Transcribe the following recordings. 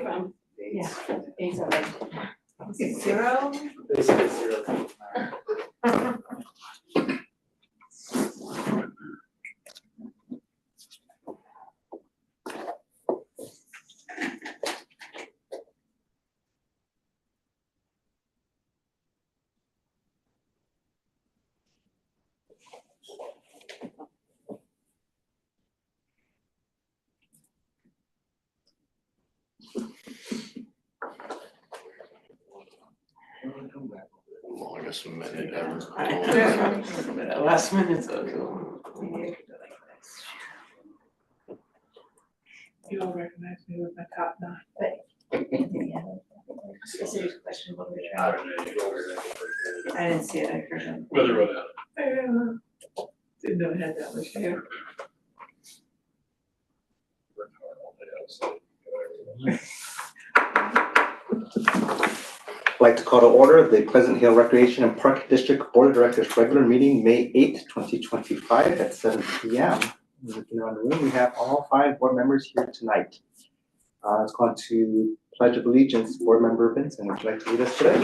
from. Yeah. These are like 0. Basically 0. Longest minute ever. last minute, so cool. You all recognize me with my top 9. Specific question, what we're I don't know, you go over there. I didn't see it, I heard it. Whether or not. Didn't know it had that much hair. I'd like to call to order the Pleasant Hill Recreation and Park District Board of Directors regular meeting, May 8th, 2025 at 7 p.m. Looking around the room, we have all 5 board members here tonight. Let's go on to Pledge of Allegiance. Board Member Vincent, would you like to lead us today?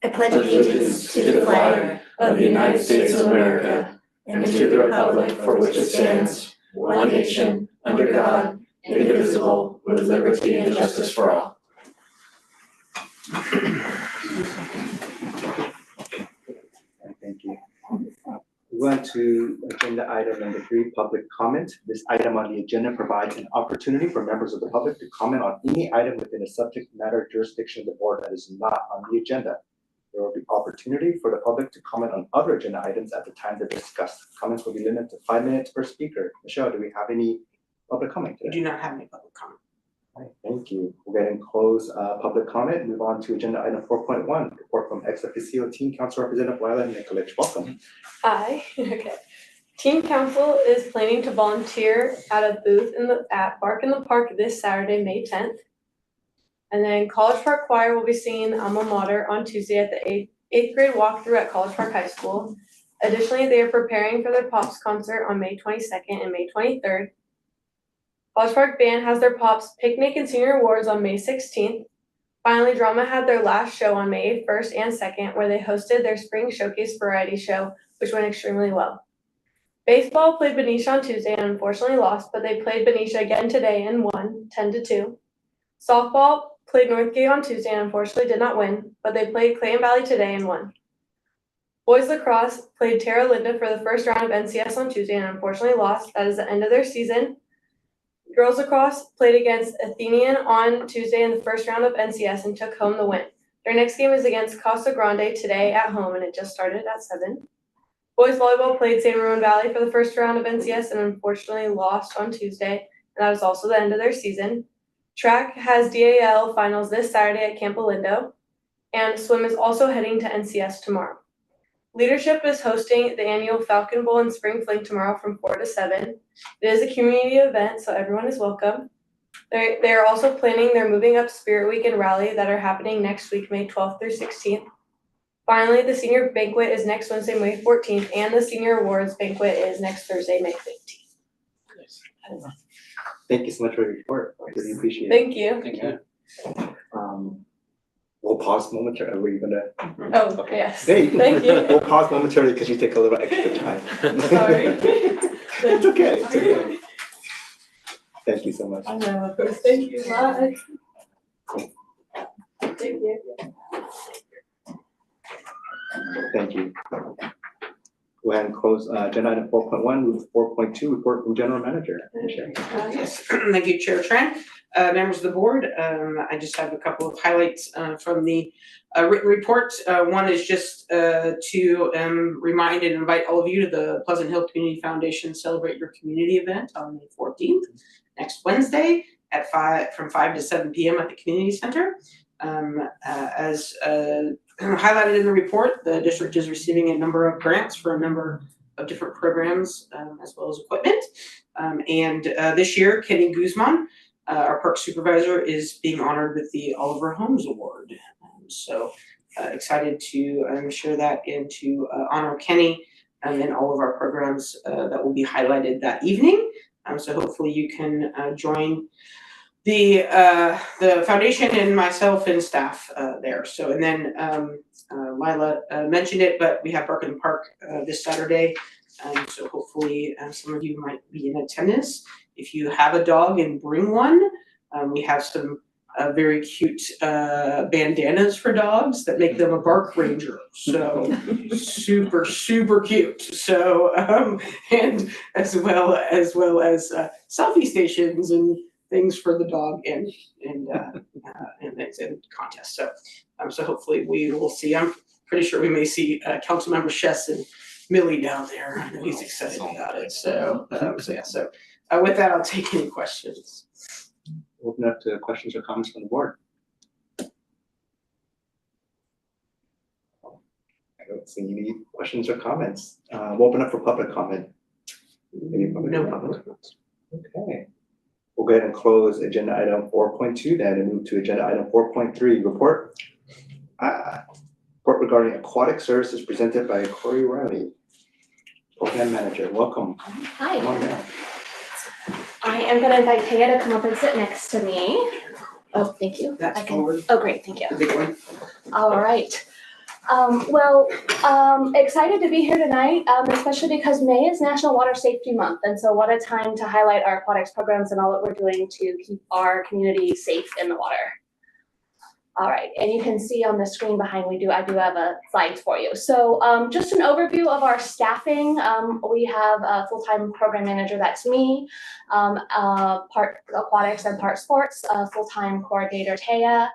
I pledge allegiance to the flag of the United States of America and to the republic for which it stands, one nation, under God, indivisible, with liberty and justice for all. Thank you. We went to agenda item number 3, public comment. This item on the agenda provides an opportunity for members of the public to comment on any item within a subject matter jurisdiction of the board that is not on the agenda. There will be opportunity for the public to comment on other agenda items at the time they're discussed. Comments will be limited to 5 minutes per speaker. Michelle, do we have any public comment We today? do not have any public comment. All right, thank you. We'll go ahead and close public comment. Move on to agenda item 4.1, report from ex officio Teen Council Representative Lila Nikolic. Welcome. Hi. Okay. Teen Council is planning to volunteer at a booth at Bark in the Park this Saturday, May 10th. And then College Park Choir will be singing Alma Mater on Tuesday at the 8th grade walkthrough at College Park High School. Additionally, they are preparing for their Pops concert on May 22nd and May 23rd. College Park Band has their Pops Picnic and Senior Awards on May 16th. Finally, Drama had their last show on May 1st and 2nd, where they hosted their Spring Showcase variety show, which went extremely well. Baseball played Benicia on Tuesday and unfortunately lost, but they played Benicia again today and won 10-2. Softball played Northgate on Tuesday and unfortunately did not win, but they played Clayton Valley today and won. Boys lacrosse played Terra Linda for the first round of NCS on Tuesday and unfortunately lost. That is the end of their season. Girls lacrosse played against Athenian on Tuesday in the first round of NCS and took home the win. Their next game is against Costa Grande today at home, and it just started at 7. Boys volleyball played San Ramon Valley for the first round of NCS and unfortunately lost on Tuesday, and that is also the end of their season. Track has DAL finals this Saturday at Campo Lindo, and swim is also heading to NCS tomorrow. Leadership is hosting the annual Falcon Bowl and Spring Fling tomorrow from 4 to 7. It is a community event, so everyone is welcome. They are also planning their Moving Up Spirit Week and Rally that are happening next week, May 12th through 16th. Finally, the senior banquet is next Wednesday, May 14th, and the senior awards banquet is next Thursday, May 15th. Thank you so much for your report. I really appreciate it. Thank you. Thank you. We'll pause momentarily. Were you gonna? Oh, Okay. yes. Hey, Thank you. We'll pause momentarily because you take a little extra time. Sorry. It's okay. It's okay. Thank you so much. I know, of course. Thank you. Bye. Thank you. Thank you. Go ahead and close agenda item 4.1, move to 4.2, report from general manager. Michelle. Yes, thank you, Chair Tran. Members of the board, I just have a couple of highlights from the written report. One is just to remind and invite all of you to the Pleasant Hill Community Foundation Celebrate Your Community event on May 14th, next Wednesday at from 5 to 7 p.m. at the community center. As highlighted in the report, the district is receiving a number of grants for a number of different programs as well as equipment. This year, Kenny Guzman, our park supervisor, is being honored with the Oliver Holmes Award. Excited to share that and to honor Kenny and all of our programs that will be highlighted that evening. So hopefully you can join the foundation and myself and staff there. So, and then Lila mentioned it, but we have Bark in the Park this Saturday. So hopefully some of you might be in attendance. If you have a dog and bring one, we have some very cute bandanas for dogs that make them a bark ranger. So super, super cute. So and as well as selfie stations and things for the dog and contests. So so hopefully we will see. I'm pretty sure we may see Councilmember Shess and Millie down there. I know he's excited about it. So yeah. So with that, I'll take any questions. Open up to questions or comments from the board. I don't see any questions or comments. We'll open up for public comment. Any public No comment? public comments. Okay. We'll go ahead and close agenda item 4.2 then and move to agenda item 4.3, report. Report regarding aquatic services presented by Corey Riley, program manager. Welcome. Hi. Come on down. I am gonna invite Taya to come up and sit next to me. Oh, thank you. That's I can- forward. Oh, great, thank you. The big one. All right. Excited to be here tonight, especially because May is National Water Safety Month. And so what a time to highlight our aquatics programs and all that we're doing to keep our community safe in the water. All right, and you can see on the screen behind I do have a slides for you. So just an overview of our staffing. We have a full-time program manager, that's me, part aquatics and part sports, full-time coordinator Taya,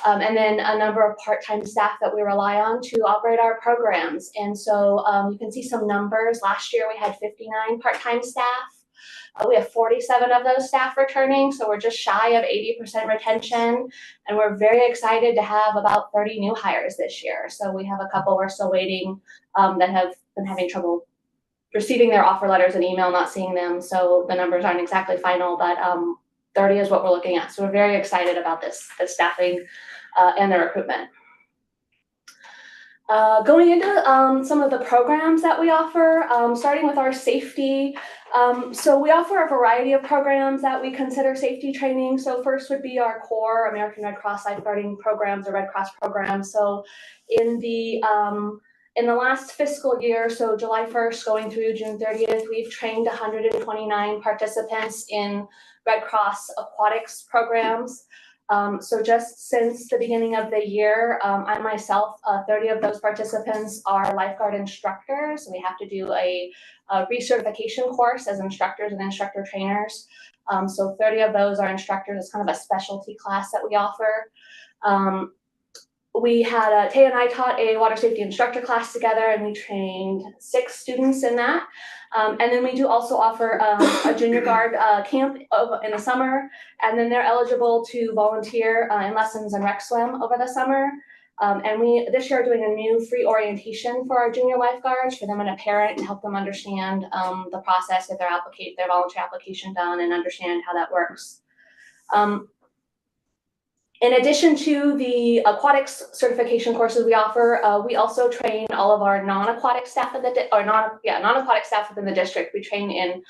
and then a number of part-time staff that we rely on to operate our programs. And so you can see some numbers. Last year we had 59 part-time staff. We have 47 of those staff returning, so we're just shy of 80% retention, and we're very excited to have about 30 new hires this year. So we have a couple we're still waiting that have been having trouble receiving their offer letters and email, not seeing them, so the numbers aren't exactly final, but 30 is what we're looking at. So we're very excited about the staffing and the recruitment. Going into some of the programs that we offer, starting with our safety. So we offer a variety of programs that we consider safety training. So first would be our core American Red Cross lifeguarding programs or Red Cross programs. So in the last fiscal year, so July 1st going through June 30th, we've trained 129 participants in Red Cross aquatics programs. So just since the beginning of the year, I myself, 30 of those participants are lifeguard instructors. We have to do a recertification course as instructors and instructor trainers. So 30 of those are instructors. It's kind of a specialty class that we offer. We had, Taya and I taught a water safety instructor class together, and we trained 6 students in that. And then we do also offer a junior guard camp in the summer, and then they're eligible to volunteer in lessons in rec swim over the summer. And we this year are doing a new free orientation for our junior lifeguards for them and a parent to help them understand the process, get their volunteer application done and understand how that works. In addition to the aquatics certification courses we offer, we also train all of our non-aquatic staff non-aquatic staff within the district. We train in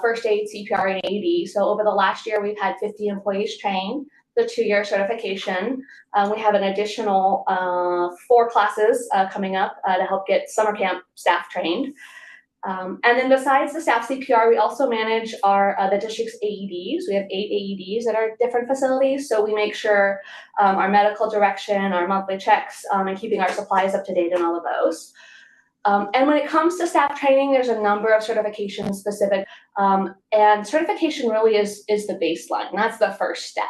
first aid, CPR, and AED. So over the last year, we've had 50 employees trained the 2-year certification. We have an additional 4 classes coming up to help get summer camp staff trained. And then besides the staff CPR, we also manage the district's AEDs. We have 8 AEDs at our different facilities. So we make sure our medical direction, our monthly checks, and keeping our supplies up to date in all of those. And when it comes to staff training, there's a number of certifications specific. And certification really is the baseline. And that's the first step.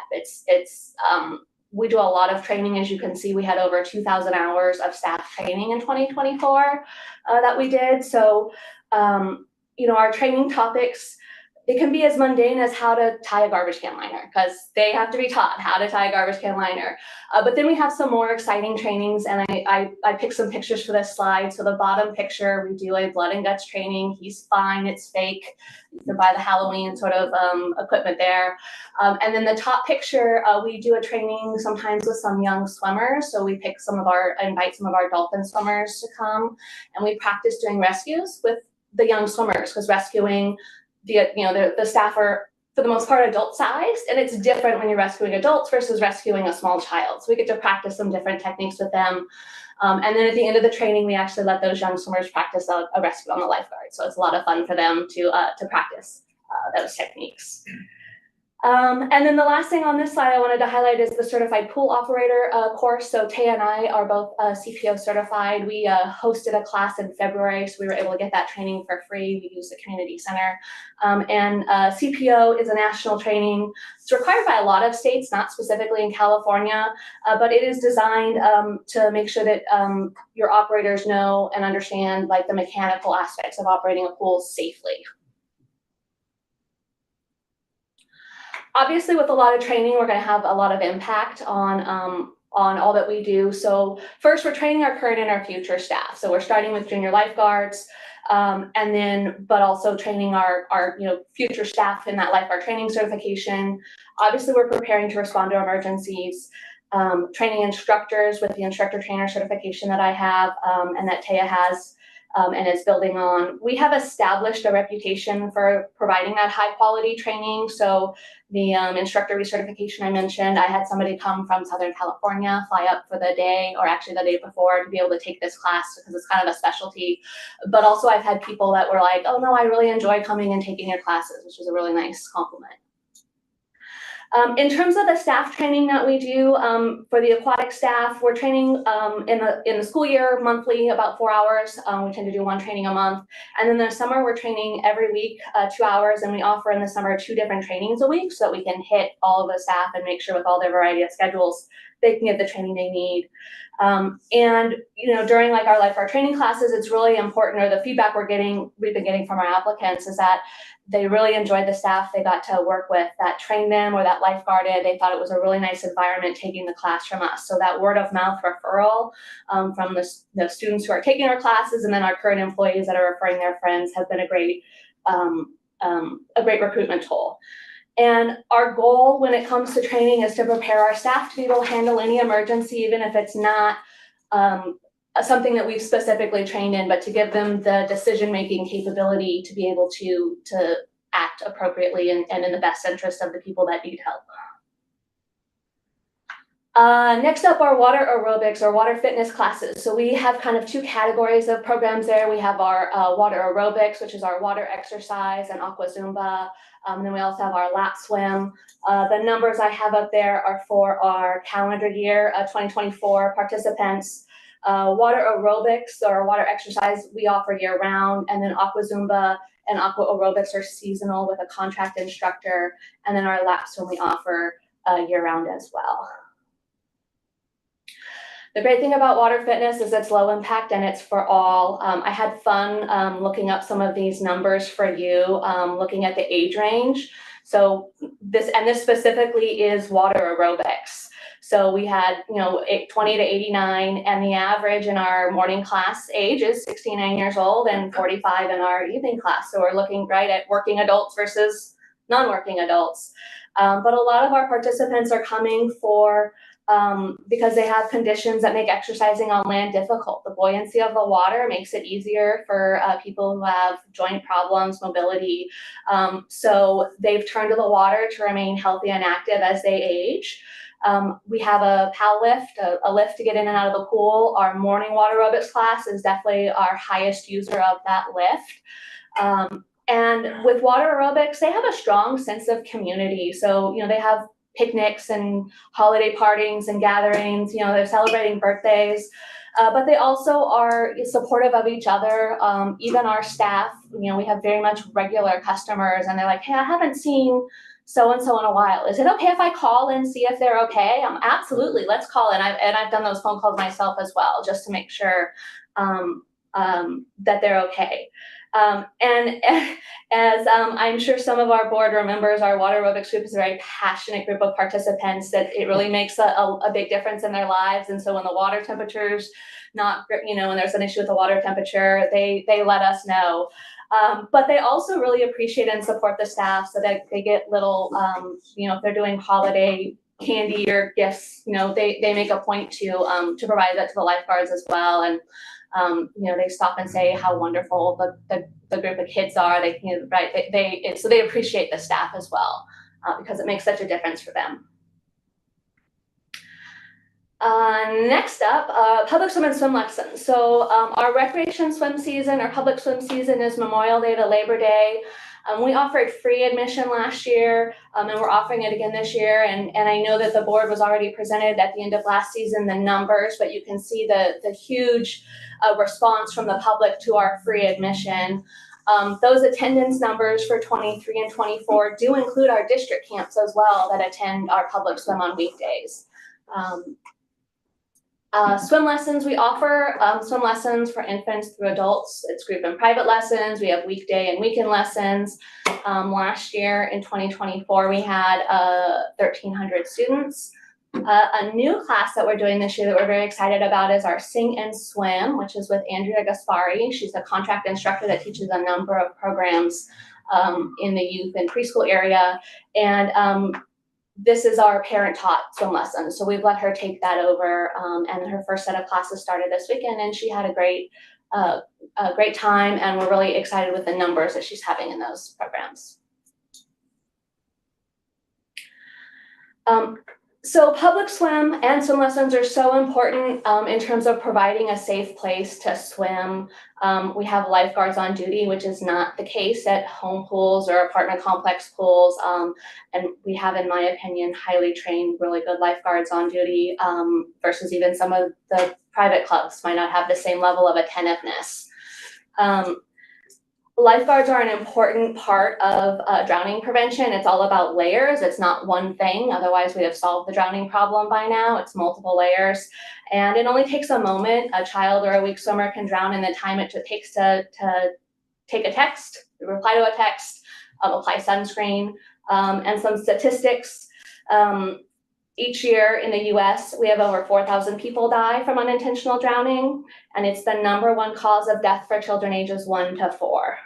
We do a lot of training. As you can see, we had over 2,000 hours of staff training in 2024 that we did. So our training topics, it can be as mundane as how to tie a garbage can liner, because they have to be taught how to tie a garbage can liner. But then we have some more exciting trainings, and I picked some pictures for this slide. So the bottom picture, we do a blood and guts training. He's fine, it's fake. You can buy the Halloween sort of equipment there. And then the top picture, we do a training sometimes with some young swimmers. So we invite some of our dolphin swimmers to come, and we practice doing rescues with the young swimmers, because rescuing the staff are, for the most part, adult sized, and it's different when you're rescuing adults versus rescuing a small child. So we get to practice some different techniques with them. And then at the end of the training, we actually let those young swimmers practice a rescue on the lifeguard. So it's a lot of fun for them to practice those techniques. And then the last thing on this slide I wanted to highlight is the certified pool operator course. So Taya and I are both CPO certified. We hosted a class in February, so we were able to get that training for free. We used the community center. And CPO is a national training. It's required by a lot of states, not specifically in California, but it is designed to make sure that your operators know and understand like the mechanical aspects of operating a pool safely. Obviously, with a lot of training, we're going to have a lot of impact on all that we do. So first, we're training our current and our future staff. So we're starting with junior lifeguards, but also training our future staff in that lifeguard training certification. Obviously, we're preparing to respond to emergencies, training instructors with the instructor trainer certification that I have and that Taya has. And is building on. We have established a reputation for providing that high quality training. So the instructor recertification I mentioned, I had somebody come from Southern California, fly up for the day, or actually the day before, to be able to take this class because it's kind of a specialty. But also I've had people that were like, oh no, I really enjoy coming and taking your classes, which is a really nice compliment. In terms of the staff training that we do for the aquatic staff, we're training in the school year monthly, about 4 hours. We tend to do one training a month. And then the summer, we're training every week, 2 hours, and we offer in the summer 2 different trainings a week so that we can hit all of the staff and make sure with all their variety of schedules, they can get the training they need. And during like our lifeguard training classes, it's really important, or the feedback we've been getting from our applicants is that they really enjoyed the staff they got to work with that trained them or that lifeguarded. They thought it was a really nice environment taking the class from us. So that word of mouth referral from the students who are taking our classes and then our current employees that are referring their friends has been a great recruitment tool. And our goal when it comes to training is to prepare our staff to be able to handle any emergency, even if it's not something that we've specifically trained in, but to give them the decision-making capability to be able to act appropriately and in the best interest of the people that need help. Next up are water aerobics or water fitness classes. So we have kind of 2 categories of programs there. We have our water aerobics, which is our water exercise and aqua Zumba. And then we also have our lap swim. The numbers I have up there are for our calendar year 2024 participants. Water aerobics or water exercise we offer year round, and then aqua Zumba and aqua aerobics are seasonal with a contract instructor, and then our lap swim we offer year round as well. The great thing about water fitness is it's low impact and it's for all. I had fun looking up some of these numbers for you, looking at the age range. So this specifically is water aerobics. So we had 20 to 89, and the average in our morning class age is 69 years old and 45 in our evening class. So we're looking right at working adults versus non-working adults. But a lot of our participants are coming for because they have conditions that make exercising on land difficult. The buoyancy of the water makes it easier for people who have joint problems, mobility. So they've turned to the water to remain healthy and active as they age. We have a PAL lift, a lift to get in and out of the pool. Our morning water aerobics class is definitely our highest user of that lift. And with water aerobics, they have a strong sense of community. So, they have picnics and holiday partings and gatherings, they're celebrating birthdays, but they also are supportive of each other. Even our staff, we have very much regular customers and they're like, hey, I haven't seen so-and-so in a while. Is it okay if I call and see if they're okay? Absolutely, let's call. And I've done those phone calls myself as well, just to make sure that they're okay. And as I'm sure some of our board remembers, our water aerobics group is a very passionate group of participants that it really makes a big difference in their lives. And so when the water temperature's not, when there's an issue with the water temperature, they let us know. But they also really appreciate and support the staff so that they get little, if they're doing holiday candy or gifts, they make a point to provide that to the lifeguards as well. And they stop and say how wonderful the group of kids are. So they appreciate the staff as well, because it makes such a difference for them. Next up, public swim and swim lessons. So our recreation swim season, our public swim season is Memorial Day to Labor Day. We offered free admission last year, and we're offering it again this year. And I know that the board was already presented at the end of last season the numbers, but you can see the huge response from the public to our free admission. Those attendance numbers for 23 and 24 do include our district camps as well that attend our public swim on weekdays. Swim lessons, we offer swim lessons for infants through adults. It's group and private lessons. We have weekday and weekend lessons. Last year in 2024, we had 1,300 students. A new class that we're doing this year that we're very excited about is our Sing and Swim, which is with Andrea Gaspari. She's a contract instructor that teaches a number of programs in the youth and preschool area. And this is our parent-taught swim lesson. So we've let her take that over, and her first set of classes started this weekend, and she had a great time, and we're really excited with the numbers that she's having in those programs. So public swim and swim lessons are so important in terms of providing a safe place to swim. We have lifeguards on duty, which is not the case at home pools or apartment complex pools. And we have, in my opinion, highly trained, really good lifeguards on duty versus even some of the private clubs might not have the same level of attentiveness. Lifeguards are an important part of drowning prevention. It's all about layers. It's not one thing. Otherwise, we have solved the drowning problem by now. It's multiple layers. And it only takes a moment. A child or a weak swimmer can drown in the time it takes to take a text, reply to a text, apply sunscreen, and some statistics. Each year in the US, we have over 4,000 people die from unintentional drowning, and it's the #1 cause of death for children ages 1 to 4.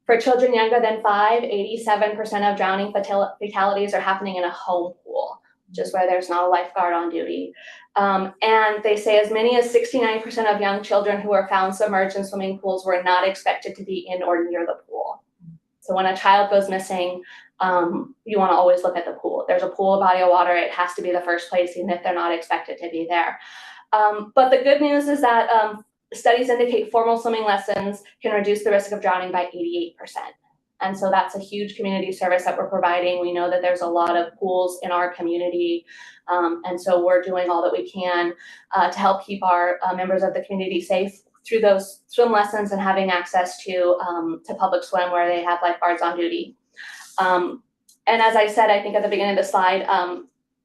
For children younger than 5, 87% of drowning fatalities are happening in a home pool, which is where there's not a lifeguard on duty. And they say as many as 69% of young children who are found submerged in swimming pools were not expected to be in or near the pool. So when a child goes missing, you want to always look at the pool. If there's a pool, a body of water, it has to be the first place, even if they're not expected to be there. But the good news is that studies indicate formal swimming lessons can reduce the risk of drowning by 88%. And so that's a huge community service that we're providing. We know that there's a lot of pools in our community. And so we're doing all that we can to help keep our members of the community safe through those swim lessons and having access to public swim where they have lifeguards on duty. And as I said, I think at the beginning of the slide,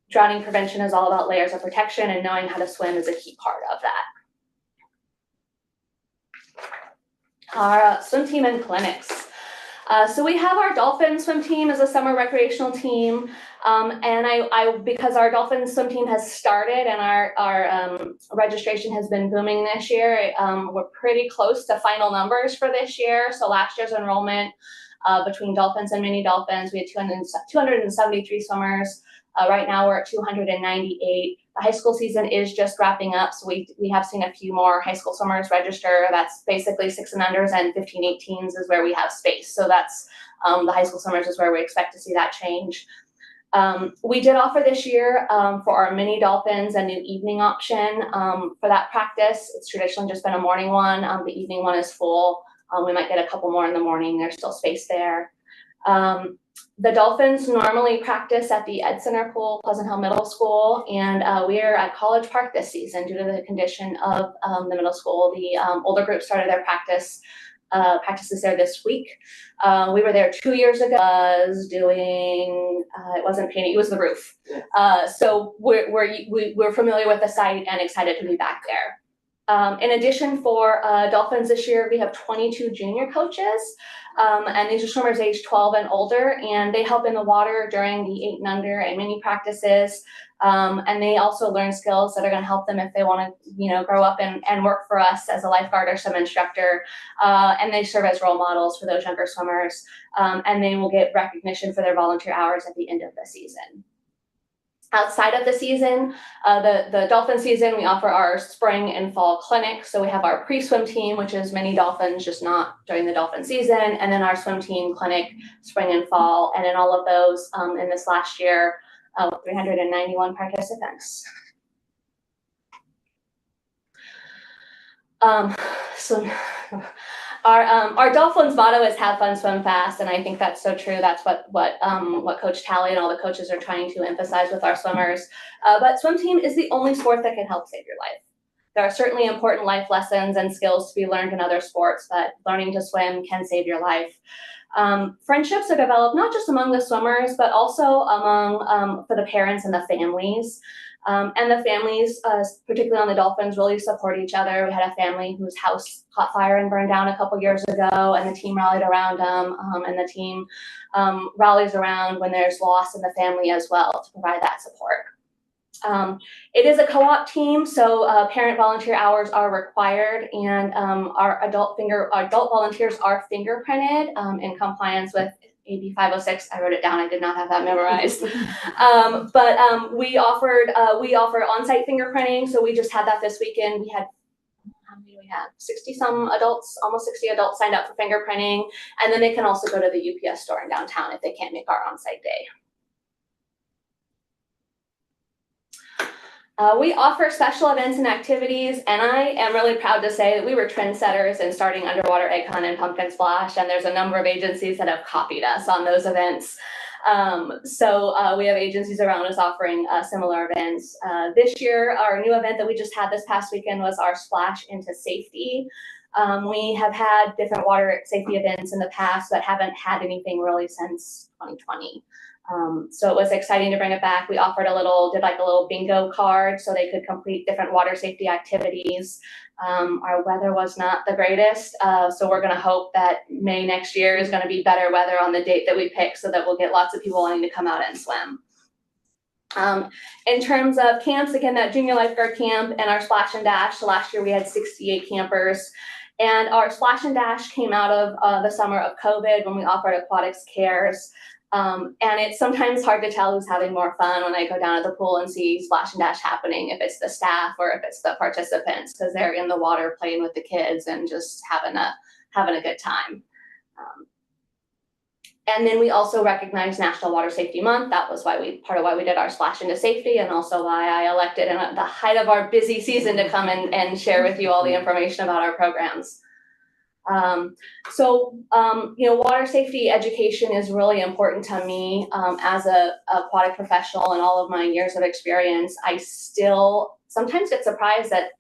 drowning prevention is all about layers of protection, and knowing how to swim is a key part of that. Our swim team and clinics. So we have our Dolphin swim team as a summer recreational team. And because our Dolphin swim team has started and our registration has been booming this year, we're pretty close to final numbers for this year. So last year's enrollment between Dolphins and Mini Dolphins, we had 273 swimmers. Right now we're at 298. The high school season is just wrapping up, so we have seen a few more high school swimmers register. That's basically 6 and unders, and 15-18s is where we have space. So that's the high school swimmers is where we expect to see that change. We did offer this year for our Mini Dolphins a new evening option for that practice. It's traditionally just been a morning one. The evening one is full. We might get a couple more in the morning. There's still space there. The Dolphins normally practice at the Ed Center Pool, Pleasant Hill Middle School, and we are at College Park this season due to the condition of the middle school. The older group started their practices there this week. We were there 2 years ago. It wasn't painting, it was the roof. So we're familiar with the site and excited to be back there. In addition, for Dolphins this year, we have 22 junior coaches, and these are swimmers age 12 and older, and they help in the water during the 8 and under and mini practices, and they also learn skills that are going to help them if they want to, grow up and work for us as a lifeguard or swim instructor, and they serve as role models for those younger swimmers, and they will get recognition for their volunteer hours at the end of the season. Outside of the season, the dolphin season, we offer our spring and fall clinic. So we have our pre-swim team, which is mini dolphins, just not during the dolphin season, and then our swim team clinic, spring and fall. And in all of those, in this last year, 391 participants. So our Dolphins motto is "Have fun, swim fast," and I think that's so true. That's what Coach Talley and all the coaches are trying to emphasize with our swimmers. But swim team is the only sport that can help save your life. There are certainly important life lessons and skills to be learned in other sports, but learning to swim can save your life. Friendships are developed not just among the swimmers, but also among for the parents and the families. And the families, particularly on the Dolphins, really support each other. We had a family whose house caught fire and burned down a couple years ago, and the team rallied around them, and the team rallies around when there's loss in the family as well to provide that support. It is a co-op team, so parent volunteer hours are required, and our adult volunteers are fingerprinted in compliance with AB 506. I wrote it down. I did not have that memorized. But we offer on-site fingerprinting. So we just had that this weekend. We had, how many do we have? 60 some adults, almost 60 adults signed up for fingerprinting, and then they can also go to the UPS store in downtown if they can't make our on-site day. We offer special events and activities, and I am really proud to say that we were trendsetters in starting Underwater Egg Hunt and Pumpkin Splash, and there's a number of agencies that have copied us on those events. So we have agencies around us offering similar events. This year, our new event that we just had this past weekend was our Splash into Safety. We have had different water safety events in the past, but haven't had anything really since 2020. So it was exciting to bring it back. We did like a little bingo card so they could complete different water safety activities. Our weather was not the greatest, so we're gonna hope that May next year is gonna be better weather on the date that we pick so that we'll get lots of people wanting to come out and swim. In terms of camps, again, that junior lifeguard camp and our Splash and Dash, so last year we had 68 campers. And our Splash and Dash came out of the summer of COVID when we offered Aquatics Cares. And it's sometimes hard to tell who's having more fun when I go down to the pool and see Splash and Dash happening, if it's the staff or if it's the participants, because they're in the water playing with the kids and just having a good time. And then we also recognize National Water Safety Month. That was part of why we did our Splash into Safety, and also why I elected at the height of our busy season to come and share with you all the information about our programs. Water safety education is really important to me as a aquatic professional and all of my years of experience. I still sometimes get surprised that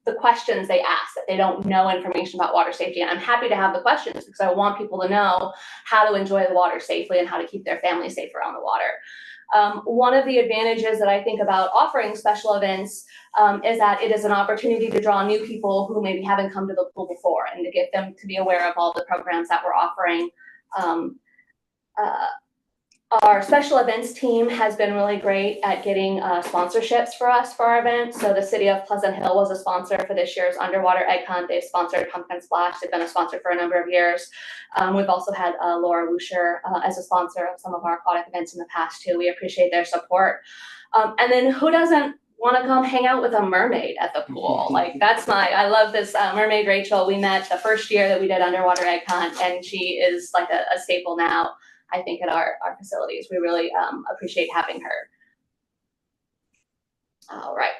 the questions they ask, that they don't know information about water safety. And I'm happy to have the questions because I want people to know how to enjoy the water safely and how to keep their family safe around the water. One of the advantages that I think about offering special events is that it is an opportunity to draw new people who maybe haven't come to the pool before and to get them to be aware of all the programs that we're offering. Our special events team has been really great at getting sponsorships for us for our event. So the City of Pleasant Hill was a sponsor for this year's Underwater Egg Hunt. They've sponsored Pumpkin Splash. They've been a sponsor for a number of years. We've also had Laura Wuscher as a sponsor of some of our aquatic events in the past too. We appreciate their support. And then who doesn't want to come hang out with a mermaid at the pool? Like I love this mermaid Rachel. We met the first year that we did Underwater Egg Hunt, and she is like a staple now, I think, at our facilities. We really appreciate having her. All right.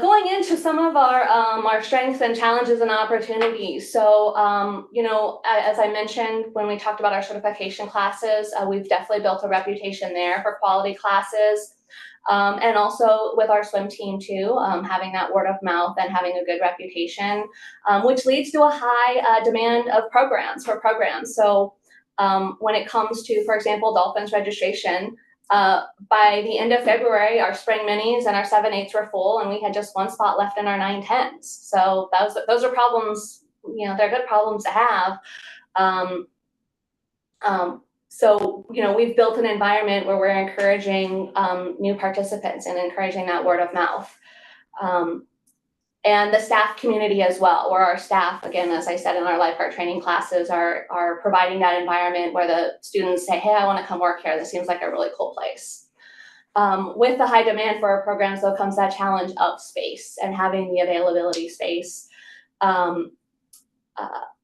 Going into some of our strengths and challenges and opportunities. So, as I mentioned, when we talked about our certification classes, we've definitely built a reputation there for quality classes. And also with our swim team too, having that word of mouth and having a good reputation, which leads to a high demand of programs. So when it comes to, for example, Dolphins registration, by the end of February, our spring minis and our 7/8s were full, and we had just one spot left in our 9/10s. So those are problems, they're good problems to have. So we've built an environment where we're encouraging new participants and encouraging that word of mouth. and the staff community as well, where our staff, again, as I said in our lifeguard training classes, are providing that environment where the students say, hey, I want to come work here. This seems like a really cool place. With the high demand for our programs, though, comes that challenge of space and having the availability space,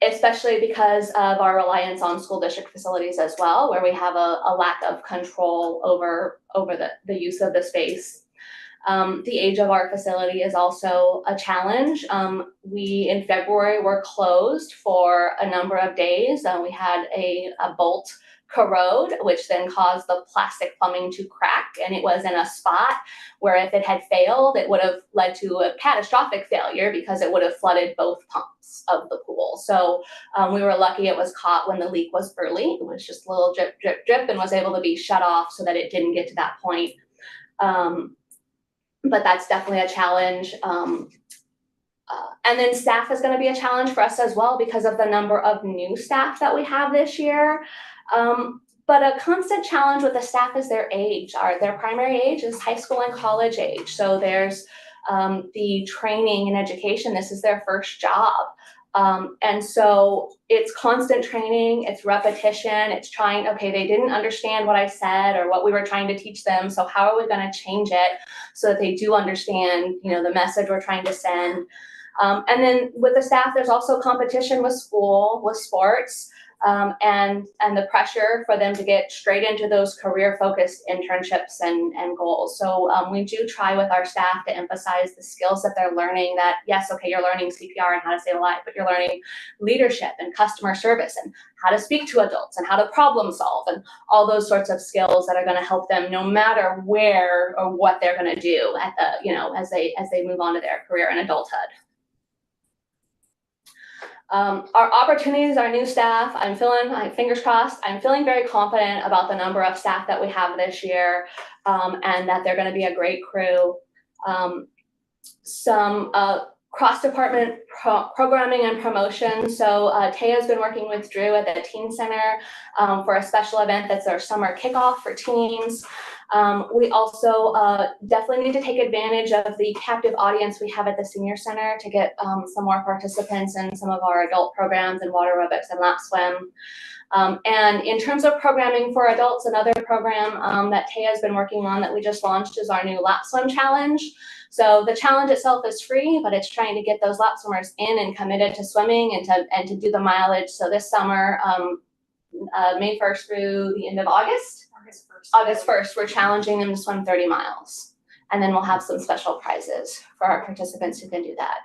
especially because of our reliance on school district facilities as well, where we have a lack of control over the use of the space. The age of our facility is also a challenge. We, in February, were closed for a number of days. We had a bolt corrode, which then caused the plastic plumbing to crack, and it was in a spot where if it had failed, it would have led to a catastrophic failure because it would have flooded both pumps of the pool. So we were lucky it was caught when the leak was early. It was just a little drip, drip, drip, and was able to be shut off so that it didn't get to that point. But that's definitely a challenge. And then staff is going to be a challenge for us as well because of the number of new staff that we have this year. But a constant challenge with the staff is their age. Their primary age is high school and college age. So there's the training and education. This is their first job. And so it's constant training, it's repetition, it's trying, okay, they didn't understand what I said or what we were trying to teach them. So how are we going to change it so that they do understand, the message we're trying to send? And then with the staff, there's also competition with school, with sports, and the pressure for them to get straight into those career-focused internships and goals. So we do try with our staff to emphasize the skills that they're learning, that yes, okay, you're learning CPR and how to save a life, but you're learning leadership and customer service and how to speak to adults and how to problem solve and all those sorts of skills that are going to help them no matter where or what they're going to do at the, as they move on to their career in adulthood. Our opportunities, our new staff, fingers crossed, I'm feeling very confident about the number of staff that we have this year, and that they're going to be a great crew. Some cross-department programming and promotion. So Taya's been working with Drew at the Teen Center for a special event that's our summer kickoff for teens. We also definitely need to take advantage of the captive audience we have at the Senior Center to get some more participants in some of our adult programs and water aerobics and lap swim. And in terms of programming for adults, another program that Taya has been working on that we just launched is our new lap swim challenge. So the challenge itself is free, but it's trying to get those lap swimmers in and committed to swimming and to do the mileage. So this summer, May 1st through the end of August. August 1st, we're challenging them to swim 30 miles. And then we'll have some special prizes for our participants who can do that.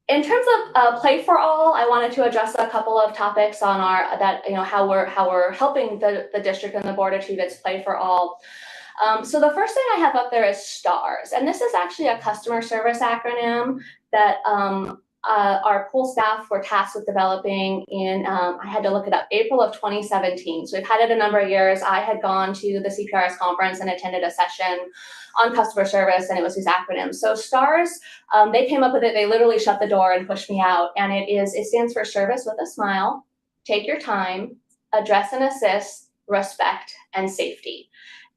In terms of Play for All, I wanted to address a couple of topics on how we're helping the district and the board achieve its Play for All. So the first thing I have up there is STARS, and this is actually a customer service acronym that our pool staff were tasked with developing in, I had to look it up, April of 2017. So we've had it a number of years. I had gone to the CPRS conference and attended a session on customer service, and it was these acronyms. So STARS, they came up with it. They literally shut the door and pushed me out. And it stands for Service with a Smile, Take Your Time, Address and Assist, Respect, and Safety.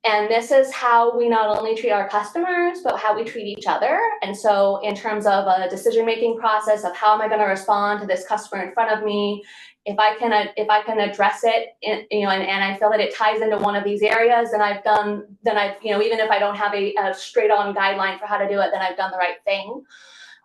And this is how we not only treat our customers, but how we treat each other. And so in terms of a decision-making process of how am I going to respond to this customer in front of me, if I can address it, and I feel that it ties into one of these areas, then even if I don't have a straight-on guideline for how to do it, then I've done the right thing.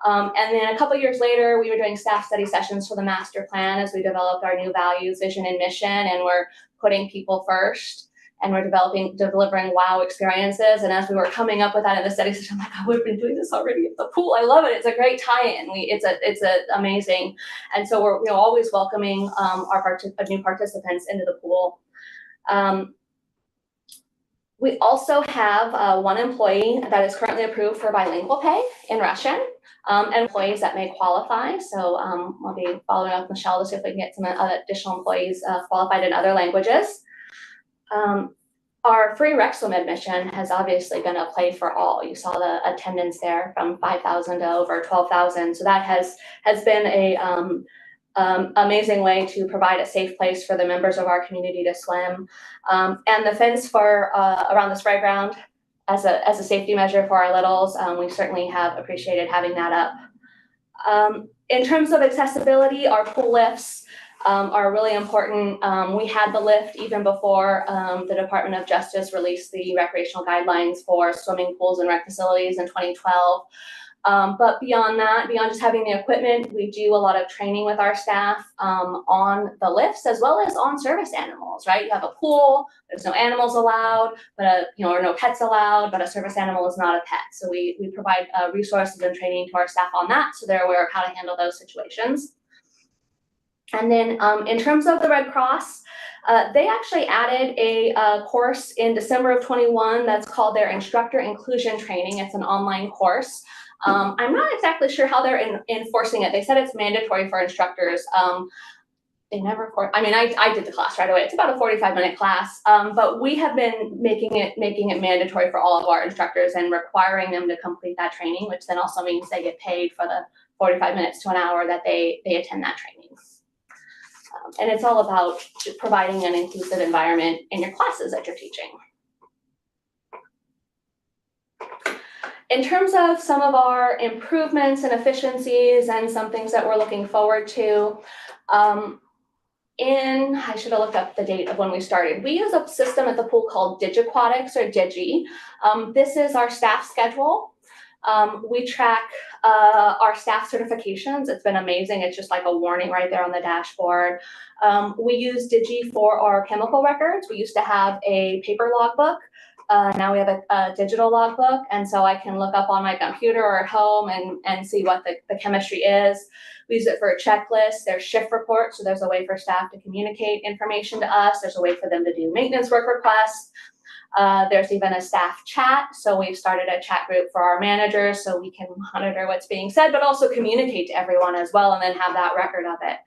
And then a couple of years later, we were doing staff study sessions for the master plan as we developed our new values, vision, and mission, and we're putting people first. And we're delivering wow experiences. And as we were coming up with that in the study session, I'm like, oh, we've been doing this already at the pool. I love it. It's a great tie-in. It's amazing. And so we're always welcoming our new participants into the pool. We also have one employee that is currently approved for bilingual pay in Russian, and employees that may qualify. So I'll be following up with Michelle to see if we can get some other additional employees qualified in other languages. Our free rec swim admission has obviously been a Play for All. You saw the attendance there from 5,000 to over 12,000. So that has been amazing way to provide a safe place for the members of our community to swim. And the fence for around the spray ground as a safety measure for our littles, we certainly have appreciated having that up. In terms of accessibility, our pool lifts are really important. We had the lift even before the Department of Justice released the recreational guidelines for swimming pools and rec facilities in 2012. But beyond that, beyond just having the equipment, we do a lot of training with our staff on the lifts as well as on service animals, right? You have a pool, there's no animals allowed, but or no pets allowed, but a service animal is not a pet. So we provide resources and training to our staff on that, so they're aware of how to handle those situations. And then in terms of the Red Cross, they actually added a course in December of 21 that's called their Instructor Inclusion Training. It's an online course. I'm not exactly sure how they're enforcing it. They said it's mandatory for instructors. They never, I did the class right away. It's about a 45-minute class, but we have been making it mandatory for all of our instructors and requiring them to complete that training, which then also means they get paid for the 45 minutes to an hour that they attend that training. And it's all about providing an inclusive environment in your classes that you're teaching. In terms of some of our improvements and efficiencies and some things that we're looking forward to, I should have looked up the date of when we started. We use a system at the pool called DigiAquatics or Digi. This is our staff schedule. We track our staff certifications. It's been amazing. It's just like a warning right there on the dashboard. We use Digi for our chemical records. We used to have a paper logbook. Now we have a digital logbook, and so I can look up on my computer or at home and see what the chemistry is. We use it for a checklist. There's shift reports, so there's a way for staff to communicate information to us. There's a way for them to do maintenance work requests. There's even a staff chat. So we've started a chat group for our managers so we can monitor what's being said, but also communicate to everyone as well and then have that record of it.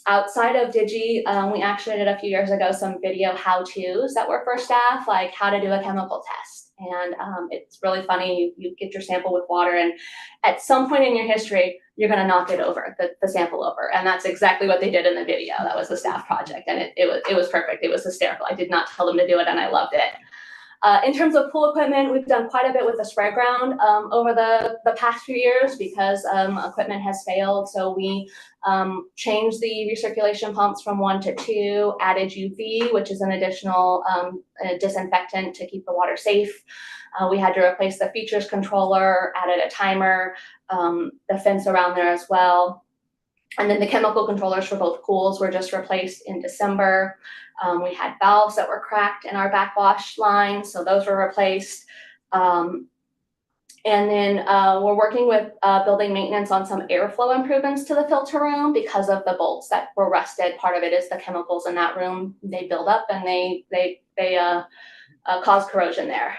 Outside of Digi, we actually did a few years ago some video how-tos that were for staff, like how to do a chemical test. And it's really funny, you get your sample with water and at some point in your history, you're gonna knock it over, the sample over. And that's exactly what they did in the video. That was the staff project and it was perfect. It was hysterical. I did not tell them to do it and I loved it. In terms of pool equipment, we've done quite a bit with the spray ground over the past few years because equipment has failed. So we changed the recirculation pumps from 1 to 2, added UV, which is an additional disinfectant to keep the water safe. We had to replace the features controller, added a timer, the fence around there as well. And then the chemical controllers for both pools were just replaced in December. We had valves that were cracked in our backwash line, so those were replaced. And then we're working with building maintenance on some airflow improvements to the filter room because of the bolts that were rusted. Part of it is the chemicals in that room. They build up and they cause corrosion there.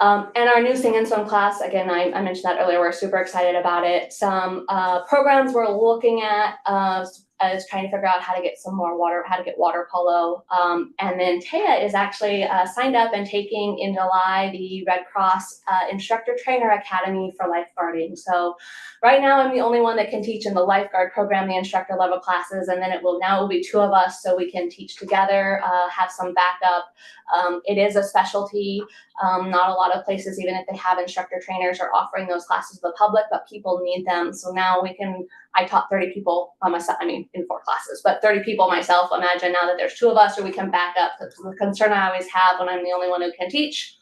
And our new Sing and Swim class, again, I mentioned that earlier, we're super excited about it. Some programs we're looking at is trying to figure out how to get some more water, how to get water polo. And then Taya is actually signed up and taking in July the Red Cross Instructor Trainer Academy for lifeguarding. So right now I'm the only one that can teach in the lifeguard program, the instructor level classes, and then it will be 2 of us so we can teach together, have some backup. It is a specialty. Not a lot of places, even if they have instructor trainers, are offering those classes to the public, but people need them. So now I taught 30 people on myself, in 4 classes, but 30 people myself. Imagine now that there's 2 of us or we can back up. The concern I always have when I'm the only one who can teach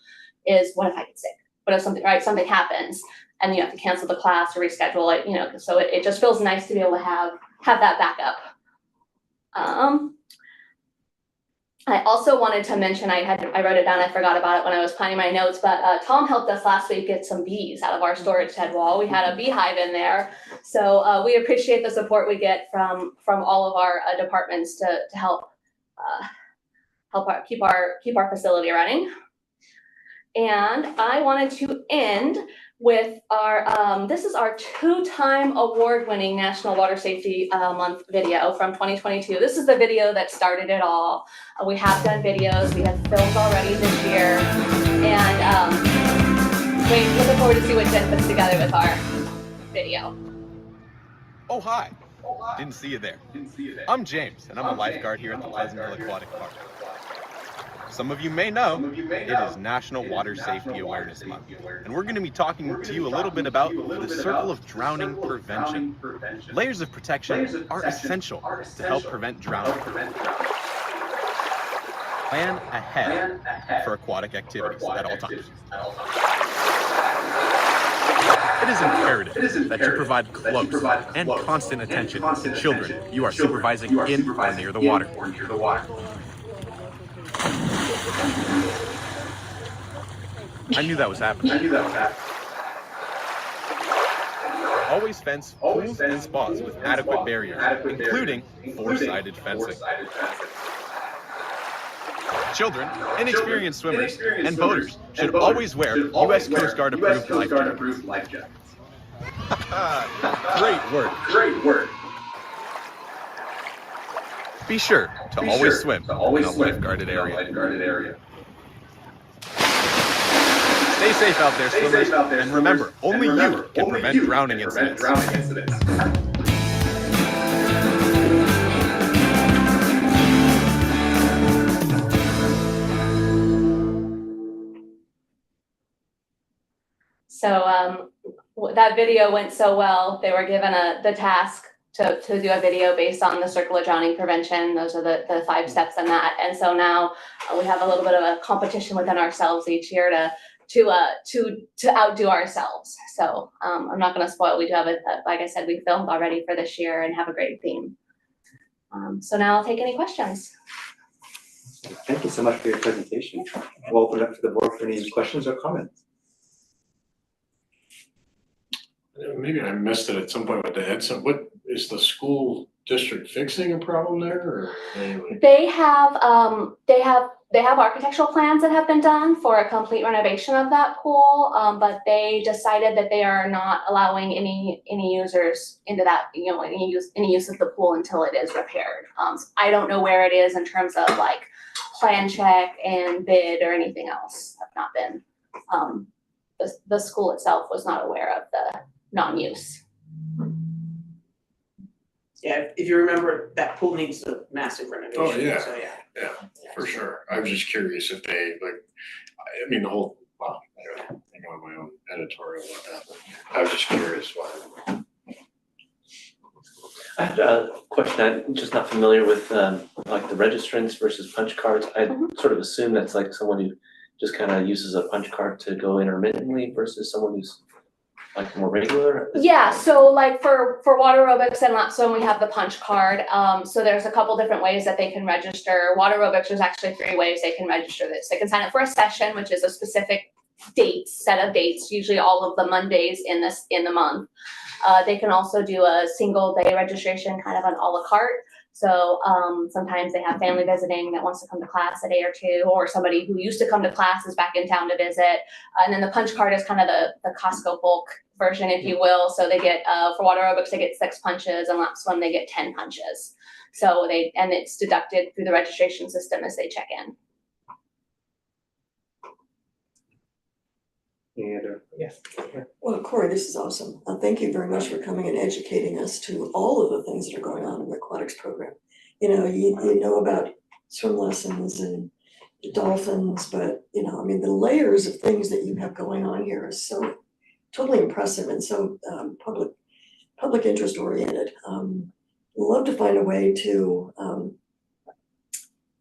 is what if I get sick? What if something happens and you have to cancel the class or reschedule it, so it just feels nice to be able to have that backup. I also wanted to mention, I wrote it down, I forgot about it when I was planning my notes, but Tom helped us last week get some bees out of our storage shed wall. We had a beehive in there. So we appreciate the support we get from all of our departments to help keep our facility running. And I wanted to end with our, this is our 2-time award-winning National Water Safety Month video from 2022. This is the video that started it all. We have done videos, we have filmed already this year, and looking forward to see what Jen puts together with our video. Oh, hi. Didn't see you there. I'm James, and I'm a lifeguard here at the Pleasant Hill Aquatic Park. Some of you may know, it is National Water Safety Awareness Month, and we're going to be talking to you a little bit about the circle of drowning prevention. Layers of protection are essential to help prevent drowning. Plan ahead for aquatic activities at all times. It is imperative that you provide close and constant attention to children you are supervising in or near the water. I knew that was happening. Always fence pools and spas with adequate barriers, including four-sided fencing. Children, inexperienced swimmers, and boaters should always wear U.S. Coast Guard approved life jackets. Great work. Be sure to always swim in a lifeguarded area. Stay safe out there, swimmers, and remember, only you can prevent drowning incidents. So that video went so well, they were given the task to do a video based on the circle of drowning prevention. Those are the 5 steps in that. And so now we have a little bit of a competition within ourselves each year to outdo ourselves. So I'm not going to spoil. We do have like I said, we filmed already for this year and have a great theme. So now I'll take any questions. Thank you so much for your presentation. We'll open it up to the board for any questions or comments. Maybe I missed it at some point with the Edson. What is the school district fixing a problem there, or They have architectural plans that have been done for a complete renovation of that pool, but they decided that they are not allowing any users into that, any use of the pool until it is repaired. So I don't know where it is in terms of like plan check and bid or anything else. Have not been. The school itself was not aware of the non-use. Yeah, if you remember, that pool needs a massive renovation. Oh, yeah. So, yeah. for sure? I was just curious if they the whole. Wow, anyway, I go on my own editorial about that. But I was just curious why. I had a question. I'm just not familiar with like the registrants versus punch cards. I sort of assume that's like someone who just kind of uses a punch card to go intermittently versus someone who's like more regular. Yeah, so like for water aerobics and lap swim, we have the punch card. So there's a couple different ways that they can register. Water aerobics, there's actually 3 ways they can register this. They can sign up for a session, which is a specific set of dates, usually all of the Mondays in the month. They can also do a single day registration, kind of an a la carte. So sometimes they have family visiting that wants to come to class a day or 2, or somebody who used to come to class is back in town to visit. And then the punch card is kind of the Costco bulk version, if you will. So they get, for water aerobics, they get 6 punches, and lap swim, they get 10 punches. So and it's deducted through the registration system as they check in. Yes. Well, Corey, this is awesome. Thank you very much for coming and educating us to all of the things that are going on in the aquatics program. You know about swim lessons and the dolphins, but the layers of things that you have going on here is so totally impressive and so public interest oriented. Love to find a way to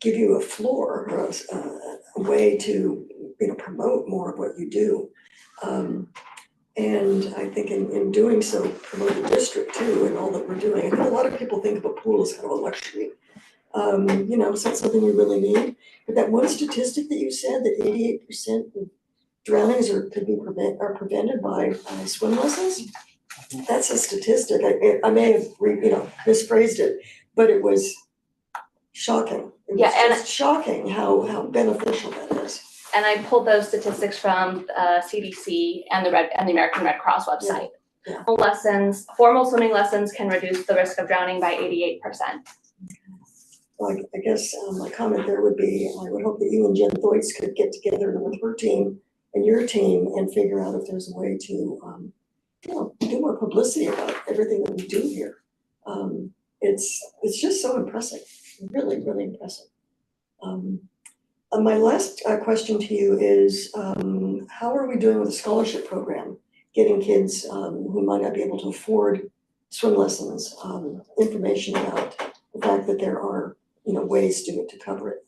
give you a floor or a way to promote more of what you do. And I think in doing so, promote the district too and all that we're doing. I think a lot of people think of a pool as kind of a luxury. It's not something we really need. But that one statistic that you said, that 88% of drownings are prevented by swim lessons, that's a statistic. I may have misphrased it, but it was shocking. It was just shocking how beneficial that is. And I pulled those statistics from CDC and the American Red Cross website. Yeah. Formal swimming lessons can reduce the risk of drowning by 88%. Well, I guess my comment there would be, I would hope that you and Jen Thwaites could get together with her team and your team and figure out if there's a way to do more publicity about everything that we do here. It's just so impressive, really, really impressive. My last question to you is, how are we doing with the scholarship program? Getting kids who might not be able to afford swim lessons, information about the fact that there are, ways to cover it.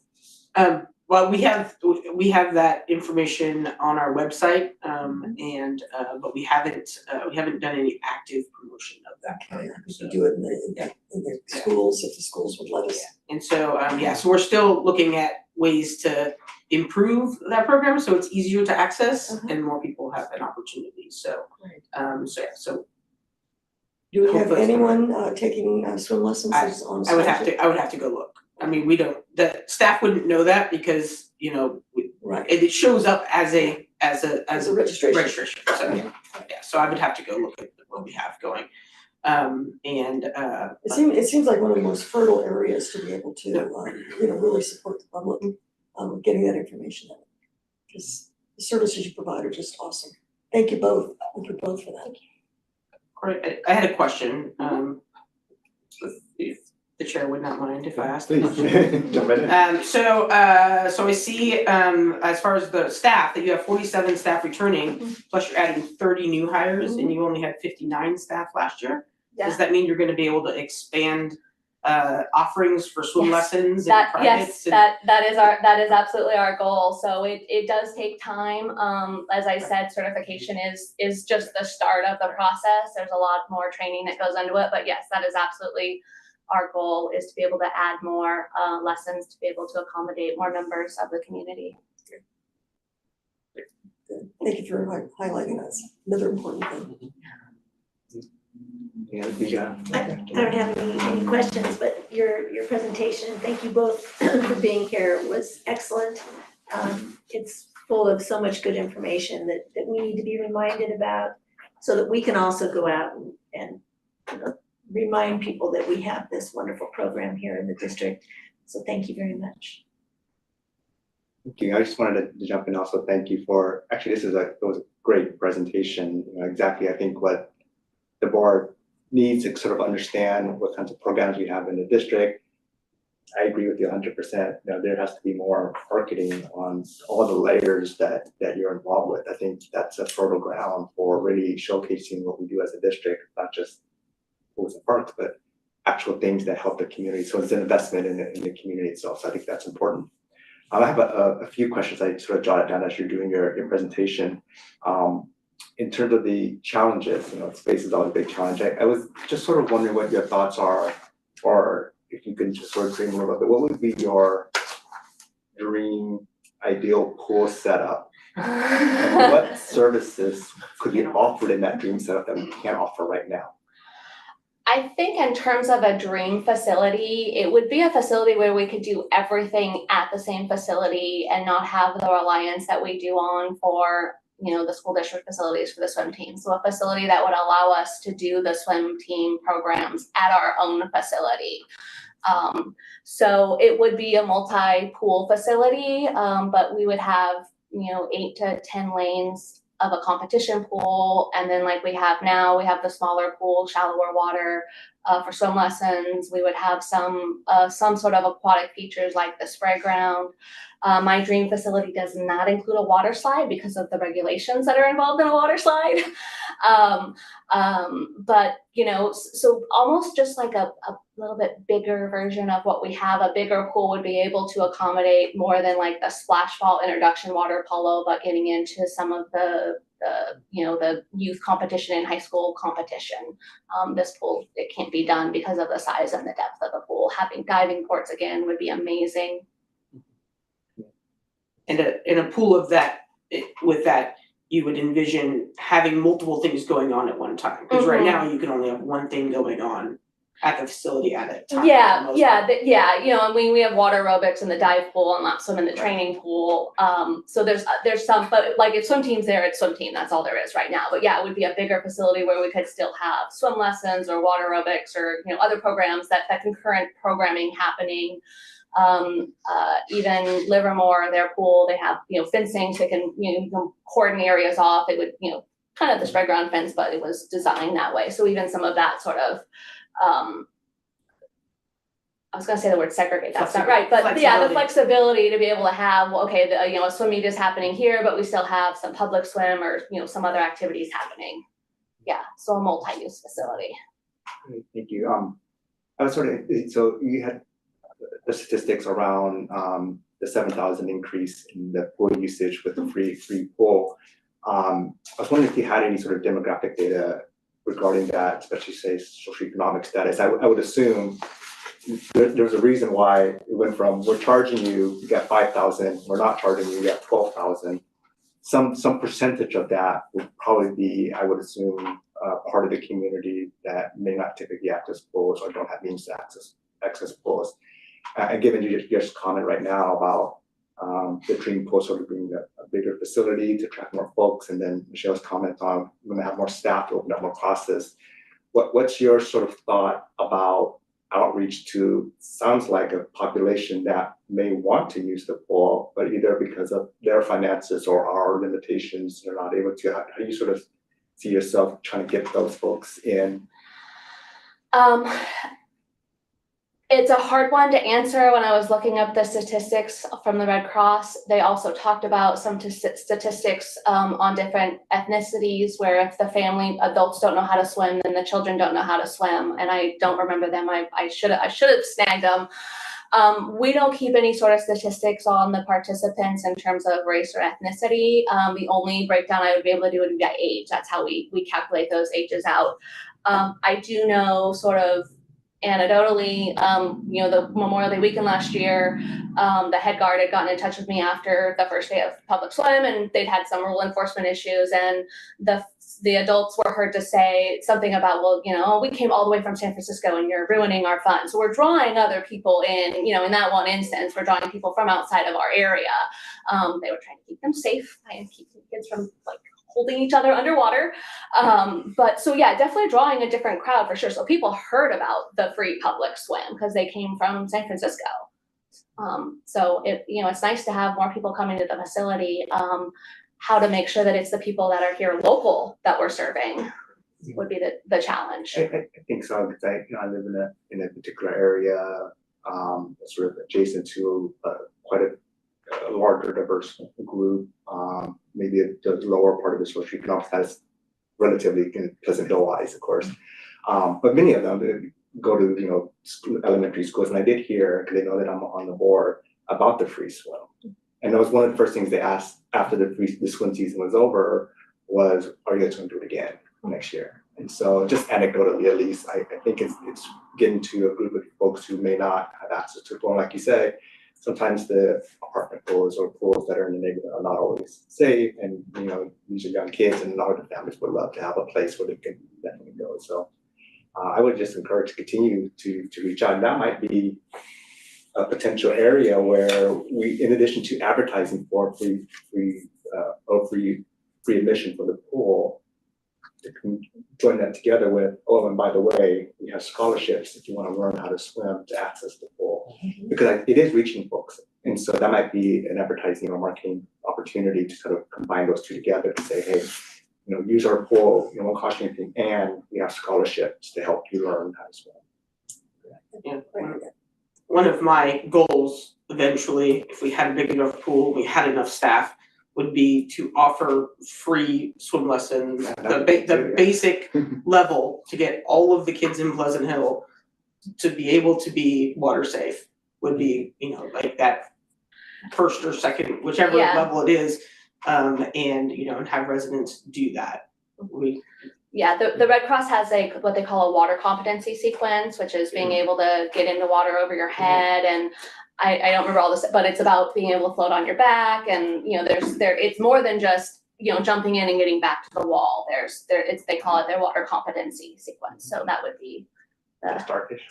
Well, we have that information on our website, but we haven't done any active promotion of that. Okay, we could do it in the schools, if the schools would let us. And so, so we're still looking at ways to improve that program so it's easier to access and more people have an opportunity. So, Right. So Do we have hopefully- anyone taking swim lessons on I would scholarship? have to go look. I mean, the staff wouldn't know that because, Right. it shows up as a registration. So, so I would have to go look at what we have going. It seems like one of the most fertile areas to be able to, really support the public, getting that information out. Because the services you provide are just awesome. Thank you both. Thank you both for that. All right, I had a question, if the chair would not mind if I asked. Please, jump right in. So I see, as far as the staff, that you have 47 staff returning, plus you're adding 30 new hires, and you only had 59 staff last year. Yeah. Does that mean you're gonna be able to expand offerings for swim Yes. lessons and That, privates? yes, that is absolutely our goal. So it does take time. As I said, certification is just the start of the process. There's a lot more training that goes into it, but yes, that is absolutely our goal, is to be able to add more lessons, to be able to accommodate more members of the community. Good. Thank you for highlighting that. Another important thing. Yeah, we I don't have any questions, but your presentation, thank you both for being here, was excellent. It's full of so much good information that we need to be reminded about, so that we can also go out and remind people that we have this wonderful program here in the district. So thank you very much. Thank you. I just wanted to jump in also. Thank you for, actually, it was a great presentation. Exactly, I think what the board needs to sort of understand what kinds of programs we have in the district. I agree with you 100%. There has to be more marketing on all the layers that you're involved with. I think that's a fertile ground for really showcasing what we do as a district, not just pools and parks, but actual things that help the community. So it's an investment in the community itself. So I think that's important. I have a few questions I sort of jotted down as you're doing your presentation. In terms of the challenges, space is always a big challenge. I was just sort of wondering what your thoughts are, or if you can just sort of dream a little bit. What would be your dream ideal pool setup? And what services could be offered in that dream setup that we can't offer right now? I think in terms of a dream facility, it would be a facility where we could do everything at the same facility and not have the reliance that we do on for, the school district facilities for the swim team. So a facility that would allow us to do the swim team programs at our own facility. So it would be a multi-pool facility, but we would have, 8 to 10 lanes of a competition pool, and then like we have now, we have the smaller pool, shallower water for swim lessons. We would have some sort of aquatic features like the spray ground. My dream facility does not include a water slide because of the regulations that are involved in a water slide. But so almost just like a little bit bigger version of what we have. A bigger pool would be able to accommodate more than like the splash ball introduction water polo, but getting into some of the youth competition and high school competition. This pool, it can't be done because of the size and the depth of the pool. Having diving ports again would be amazing. And in a pool of that, with that, you would envision having multiple things going on at one time. Because right now you can only have one thing going on at the facility at a time. And we have water aerobics in the dive pool and not swim in the training pool. So there's some, but like if swim team's there, it's swim team. That's all there is right now. But yeah, it would be a bigger facility where we could still have swim lessons or water aerobics or other programs, that concurrent programming happening. Even Livermore, their pool, they have fencing, so they can you can cordon areas off. It would kind of the spread ground fence, but it was designed that way. So even some of that sort of I was gonna say the word segregate, that's not right, but the flexibility to be able to have, well, okay, a swim meet is happening here, but we still have some public swim or, some other activities happening. Yeah, so a multi-use facility. Great, thank you. I was so you had the statistics around the 7,000 increase in the pool usage with the free pool. I was wondering if you had any sort of demographic data regarding that, especially say socioeconomic status. I would assume there's a reason why it went from we're charging you get 5,000, we're not charging you get 12,000. Some percentage of that would probably be, I would assume, part of the community that may not typically access pools or don't have means to access pools. And given you just comment right now about the dream pool sort of being a bigger facility to attract more folks, and then Michelle's comment on when they have more staff to open up more classes, what's your sort of thought about outreach to, sounds like a population that may want to use the pool, but either because of their finances or our limitations, they're not able to. How do you sort of see yourself trying to get those folks in? It's a hard one to answer. When I was looking up the statistics from the Red Cross, they also talked about some statistics on different ethnicities, where if the family adults don't know how to swim, then the children don't know how to swim. And I don't remember them. I should have snagged them. We don't keep any sort of statistics on the participants in terms of race or ethnicity. The only breakdown I would be able to do would be by age. That's how we calculate those ages out. I do know sort of anecdotally, the Memorial Day weekend last year, the head guard had gotten in touch with me after the first day of public swim, and they'd had some rule enforcement issues, and the adults were heard to say something about, well, we came all the way from San Francisco and you're ruining our fun. So we're drawing other people in, in that one instance, we're drawing people from outside of our area. They were trying to keep them safe and keep kids from holding each other underwater. But so yeah, definitely drawing a different crowd for sure. So people heard about the free public swim because they came from San Francisco. So it's nice to have more people coming to the facility. How to make sure that it's the people that are here local that we're serving would be the challenge. I think so, because I live in a particular area, sort of adjacent to quite a larger diverse group. Maybe the lower part of the socioeconomic status, relatively Pleasant Hill-wise, of course. But many of them go to elementary schools, and I did hear, because they know that I'm on the board, about the free swim. And that was one of the first things they asked after the swim season was over was, are you guys going to do it again next year? And so just anecdotally, at least, I think it's getting to a group of folks who may not have access to a pool. And like you say, sometimes the apartment pools or pools that are in the neighborhood are not always safe. And, these are young kids, and a lot of the families would love to have a place where they can definitely go. So I would just encourage to continue to reach out. And that might be a potential area where we, in addition to advertising for free admission for the pool, to join that together with, and by the way, we have scholarships if you want to learn how to swim to access the pool, because it is reaching folks. And so that might be an advertising or marketing opportunity to sort of combine those two together to say, hey, use our pool, won't cost you anything, and we have scholarships to help you learn how to swim. Yeah. One of my goals eventually, if we had a big enough pool, we had enough staff, would be to offer free swim lessons, the basic level to get all of the kids in Pleasant Hill to be able to be water safe would be, like that first or second, whichever level it is, and have residents do that. The Red Cross has what they call a water competency sequence, which is being able to get into water over your head, and I don't remember all this, but it's about being able to float on your back, and it's more than just jumping in and getting back to the wall. They call it their water competency sequence. So that would be Starfish.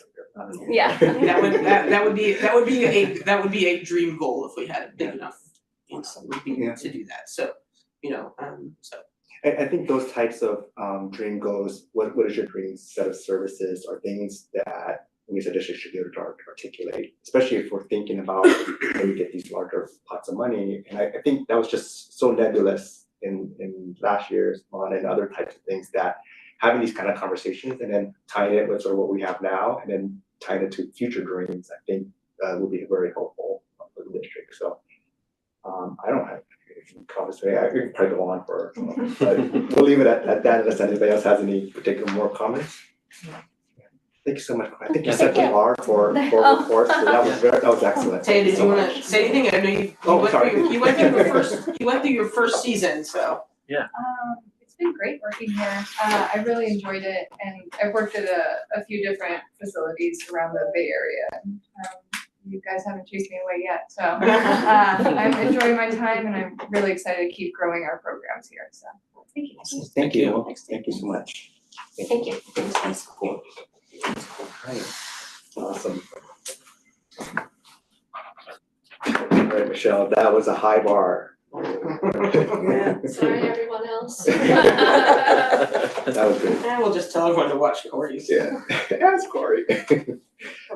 Yeah. that would be a dream goal if we had it big enough. Would be to do that. So I think those types of dream goals, what is your dream set of services, are things that we as a district should be able to articulate, especially if we're thinking about how we get these larger pots of money. And I think that was just so nebulous in last year's one and other types of things that having these kind of conversations and then tying it with sort of what we have now and then tying it to future dreams, I think will be very helpful for the district. So I don't have any comments today. I could probably go on for, but we'll leave it at that unless anybody else has any particular more comments. Thank you so much. I think you set the bar for reports, so that was excellent. Tay, did Thank you so wanna much. say anything? I know you went through your first season, so. It's been great working here. I really enjoyed it, and I've worked at a few different facilities around the Bay Area. You guys haven't chased me away yet, so I'm enjoying my time, and I'm really excited to keep growing our programs here. So thank you. Thank you. Thank you so much. Thank you. Cool. Alright, awesome. Alright, Michelle, that was a high bar. Yeah. Sorry, everyone else. That was good. And we'll just tell everyone to watch Corey's. Yeah, that's Corey.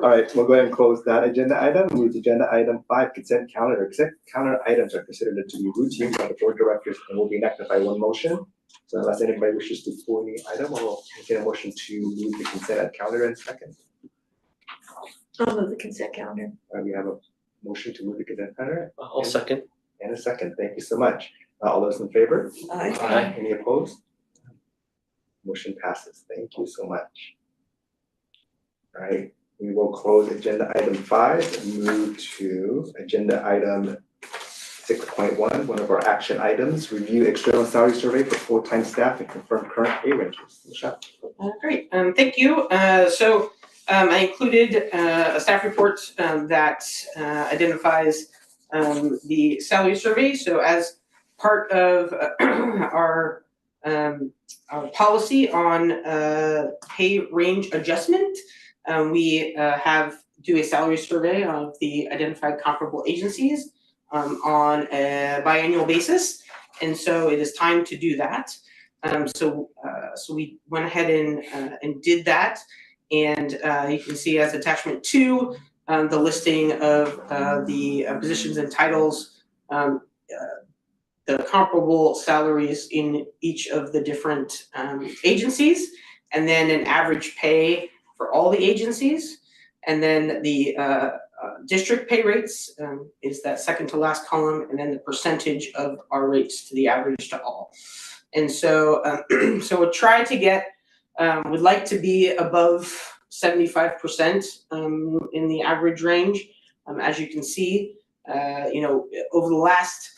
All right, we'll go ahead and close that agenda item. Move to agenda item 5, consent calendar. Consent calendar items are considered to be routine by the board of directors and will be enacted by one motion. So unless anybody wishes to pull any item, we'll get a motion to move the consent calendar in second. I'll move the consent calendar. We have a motion to move the consent calendar I'll second. and a second. Thank you so much. All those in favor? Aye. Any opposed? Motion passes. Thank you so much. All right, we will close agenda item 5 and move to agenda item 6.1, one of our action items, review external salary survey for full-time staff and confirm current pay ranges. Michelle? Great, thank you. I included a staff report that identifies the salary survey. So as part of our policy on pay range adjustment, we do a salary survey of the identified comparable agencies on a biannual basis, and so it is time to do that. So we went ahead and did that, and you can see as attachment 2 the listing of the positions and titles, the comparable salaries in each of the different agencies, and then an average pay for all the agencies, and then the district pay rates is that second to last column, and then the percentage of our rates to the average to all. And so so we'll try to get, would like to be above 75% in the average range. As you can see, over the last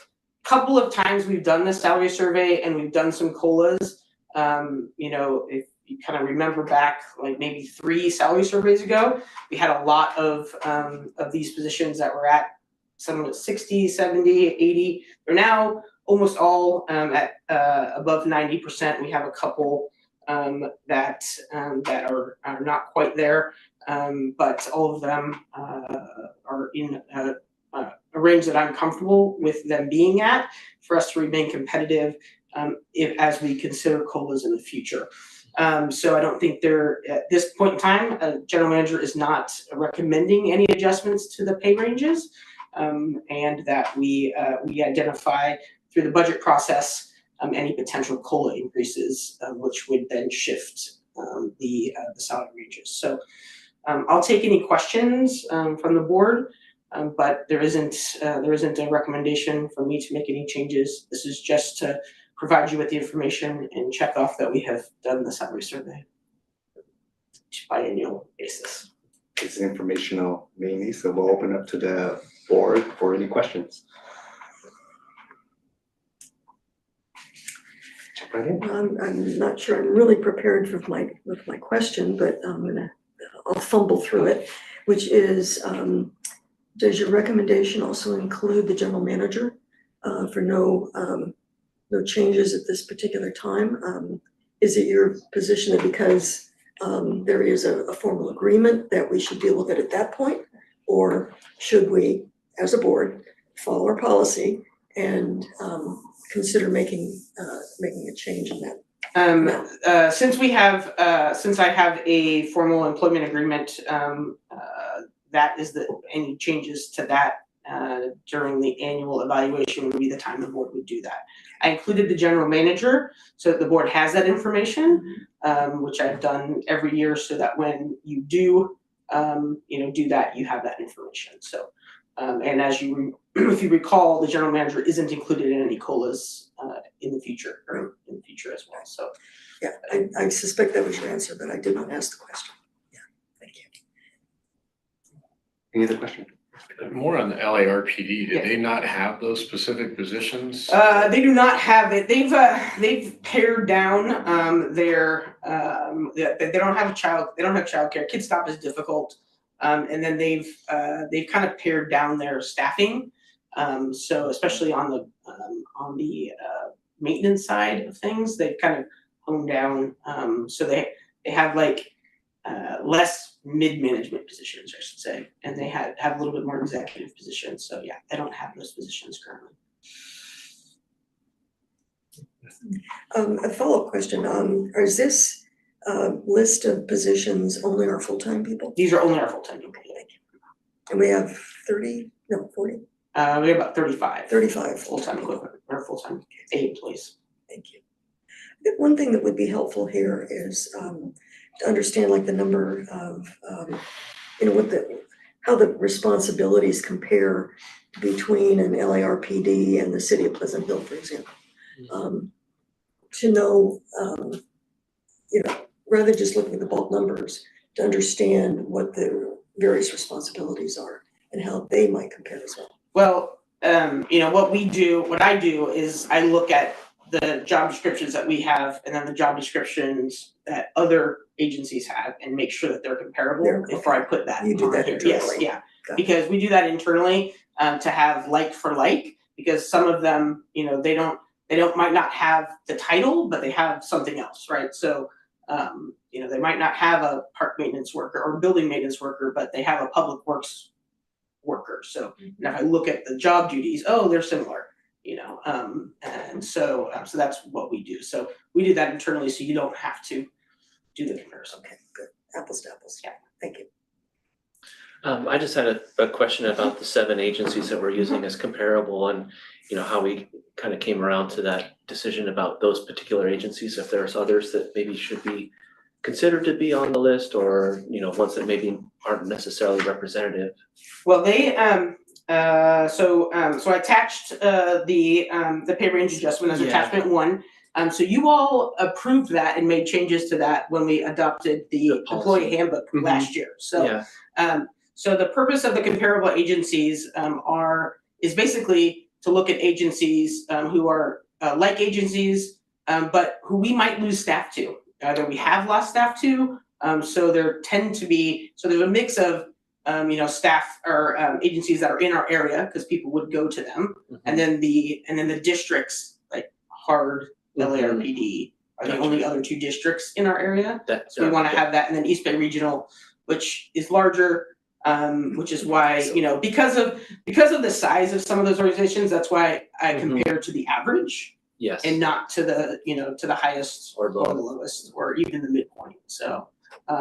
couple of times we've done this salary survey and we've done some COLAs, if you kind of remember back like maybe 3 salary surveys ago, we had a lot of these positions that were at some 60, 70, 80. They're now almost all at above 90%. We have a couple that are not quite there, but all of them are in a range that I'm comfortable with them being at for us to remain competitive as we consider COLAs in the future. So I don't think at this point in time, a general manager is not recommending any adjustments to the pay ranges, and that we identify through the budget process any potential COLA increases, which would then shift the salary ranges. So I'll take any questions from the board, but there isn't a recommendation for me to make any changes. This is just to provide you with the information and check off that we have done the salary survey biannual basis. It's informational mainly, so we'll open up to the board for any questions. Jump right in. I'm not sure I'm really prepared with my question, but I'll fumble through it, which is, does your recommendation also include the general manager for no changes at this particular time? Is it your position that because there is a formal agreement that we should deal with it at that point? Or should we, as a board, follow our policy and consider making a change in that? Since I have a formal employment agreement, that is any changes to that during the annual evaluation would be the time the board would do that. I included the general manager so that the board has that information, which I've done every year so that when you do, do that, you have that information. So, and as if you recall, the general manager isn't included in any COLAs in the future as well. So, Yeah, I suspect that was your answer, but I did not ask the question. Yeah, thank you. Any other questions? More on the LARPD, Yeah. did they not have those specific positions? They do not have it. They've pared down their they don't have childcare. Kid Stop is difficult. And then they've kind of pared down their staffing. So especially on the maintenance side of things, they've kind of honed down. So they have like less mid-management positions, I should say, and they have a little bit more executive positions. So yeah, they don't have those positions currently. A follow-up question, is this list of positions only our full-time people? These are only our full-time people. Thank you. And we have 40? We have about 35. 35 full-time equivalent or full-time paid employees. Thank you. I think one thing that would be helpful here is to understand like the number of, how the responsibilities compare between an LARPD and the city of Pleasant Hill, for example. To know, rather than just looking at the bulk numbers, to understand what the various responsibilities are and how they might compare as well. Well, what I do is I look at the job descriptions that we have and then the job descriptions that other agencies have and make sure that they're comparable before I put that. You do that here. internally. Yes, yeah, Got it. because we do that internally to have like for like, because some of them, they might not have the title, but they have something else, right? So, they might not have a park maintenance worker or building maintenance worker, but they have a public works worker. So, and if I look at the job duties, they're similar, and so that's what we do. So we do that internally, so you don't have to do the comparison. Okay, good. Apples to apples. Yeah. Thank you. I just had a question about the 7 agencies that we're using as comparable and, how we kind of came around to that decision about those particular agencies, if there's others that maybe should be considered to be on the list or, ones that maybe aren't necessarily representative. Well, they, so I attached the pay range adjustment as attachment 1. So you all approved that and made changes to that when we adopted the employee handbook last year. So, so the purpose of the comparable agencies is basically to look at agencies who are like agencies, but who we might lose staff to. Either we have lost staff to, so there's a mix of staff or agencies that are in our area because people would go to them, and then the districts like HARD, LARPD are the only other 2 districts in our area. So we want to have that, and then East Bay Regional, which is larger, which is why because of the size of some of those organizations, that's why I compare to the average. Yes. And not to the to the highest or the lowest or even the midpoint. So